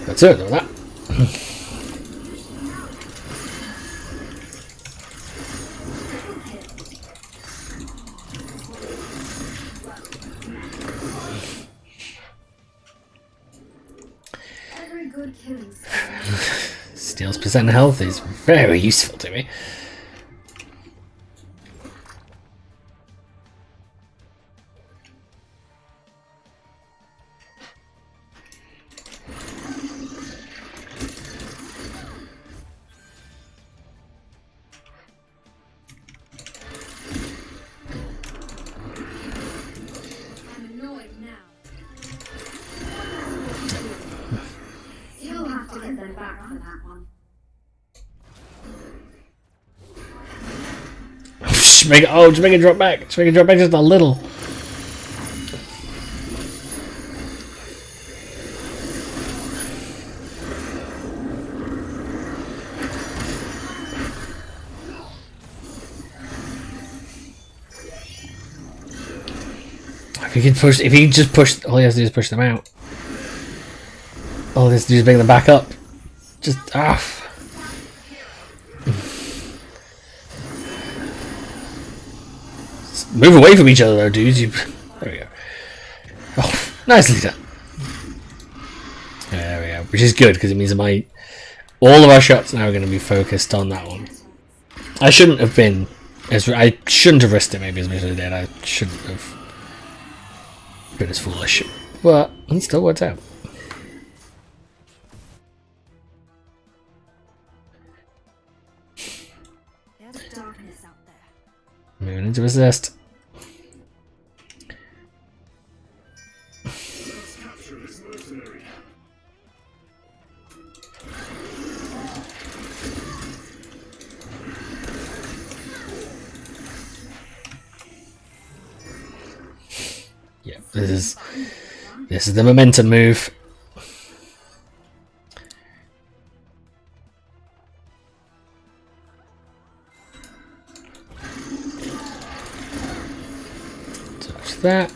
That's it, though, that. Every good killing spree. Steals percent health is very useful to me. I'm annoyed now. You'll have to get them back for that one. Just make it drop back. Just make it drop back just a little. If he just push, all he has to do is push them out. All he has to do is bring them back up. Just move away from each other, though, dudes. There we go. Oh, nicely done. There we go, which is good because it means all of our shots now are going to be focused on that one. I shouldn't have risked it maybe as much as I did. I shouldn't have been as foolish, but it still worked out. There's darkness out there. Moving into resist. Let's capture this mercenary. This is the momentum move. Touch that.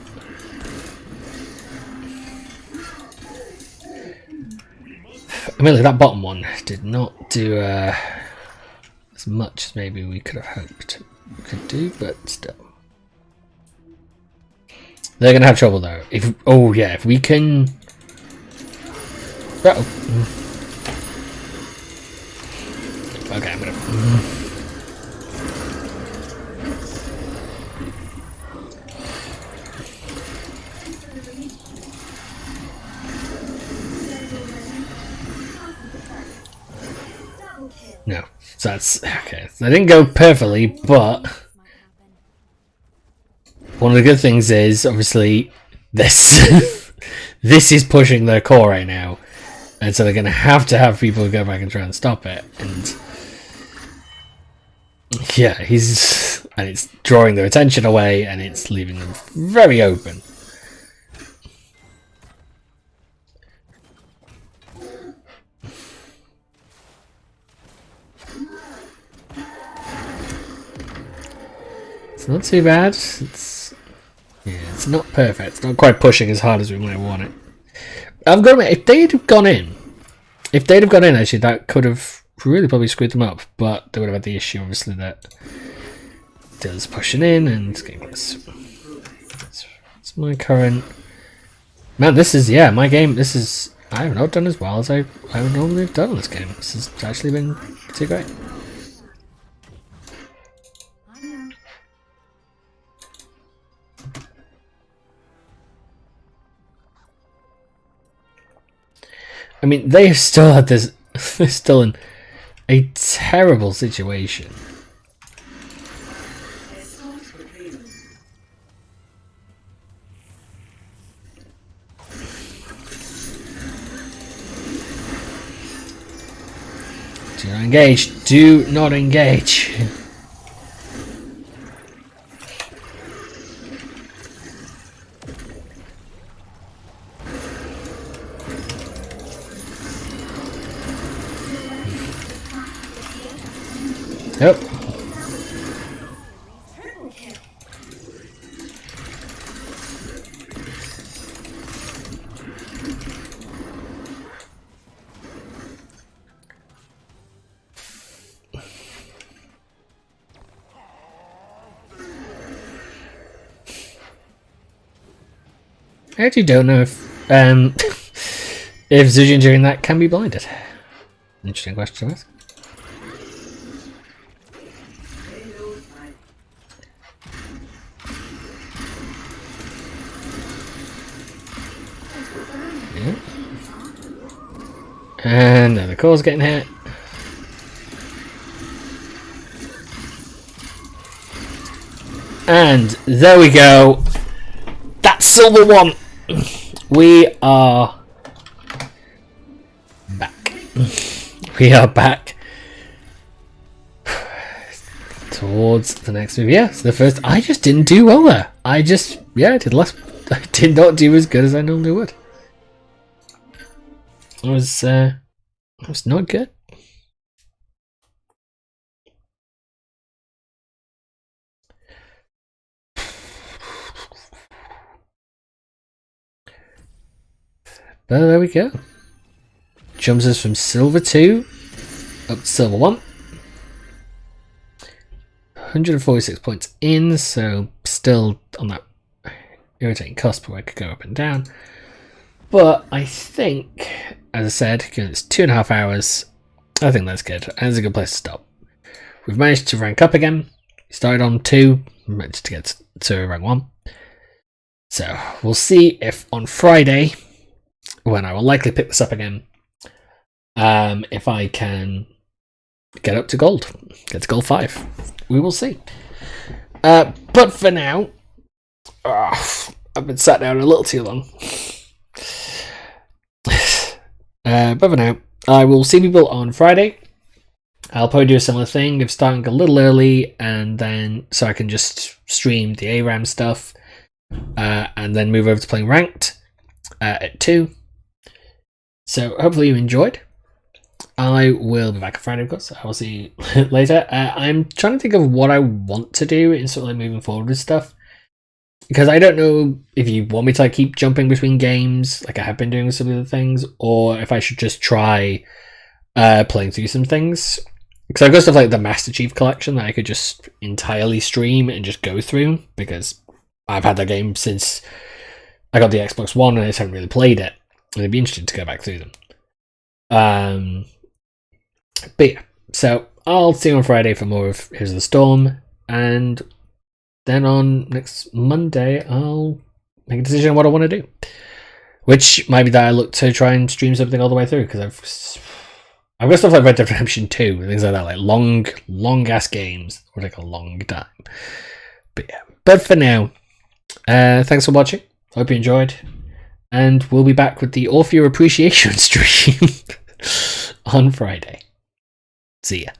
Admittedly, that bottom one did not do as much as maybe we could have hoped we could do, but still. They're gonna have trouble though. If if we can. Okay, I'm gonna. No, so that's okay. So I didn't go perfectly, but one of the good things is obviously this this is pushing their core right now, and so they're going to have people go back and try and stop it. And yeah, and it's drawing their attention away, and it's leaving them very open. It's not too bad. It's not perfect. It's not quite pushing as hard as we might want it. I've got to admit, if they'd have gone in, actually, that could have really probably screwed them up. But they would have had the issue, obviously, that Dill's pushing in and getting close. It's my current. Man, this is my game. This is I have not done as well as I would normally have done in this game. This has actually been pretty great. I mean, they still had this. They're still in a terrible situation. Do not engage. Do not engage. Yep. I actually don't know if if Zujin during that can be blinded. Interesting question to ask. Yeah. And now the core's getting hit. And there we go. That's silver one. We are back. We are back towards the next move. Yeah, so the first. I just didn't do well there. I did less. I did not do as good as I normally would. It was not good. But there we go. Jumps us from silver 2 up to silver 1. 146 points in, so still on that irritating cusp where I could go up and down. But I think, as I said, it's 2.5 hours. I think that's good, and it's a good place to stop. We've managed to rank up again. We started on 2, managed to get to rank 1. So we'll see if on Friday, when I will likely pick this up again, if I can get up to gold. Get to gold 5. We will see. But for now, I've been sat down a little too long. But for now, I will see people on Friday. I'll probably do a similar thing of starting a little early, and then so I can just stream the ARAM stuff and then move over to playing ranked at 2. So hopefully you enjoyed. I will be back on Friday, of course. I will see you later. I'm trying to think of what I want to do in sort of like moving forward with stuff, because I don't know if you want me to like keep jumping between games like I have been doing with some of the things, or if I should just try playing through some things. Because I've got stuff like the Master Chief Collection that I could just entirely stream and just go through, because I've had that game since I got the Xbox One and I just haven't really played it. And it'd be interesting to go back through them. But yeah, so I'll see you on Friday for more of Here's the Storm, and then on next Monday I'll make a decision on what I want to do, which might be that I look to try and stream something all the way through, because I've got stuff like Red Dead Redemption 2 and things like that, like long ass games would take a long time. But yeah, but for now, thanks for watching. Hope you enjoyed, and we'll be back with the All For Your Appreciation stream on Friday. See ya.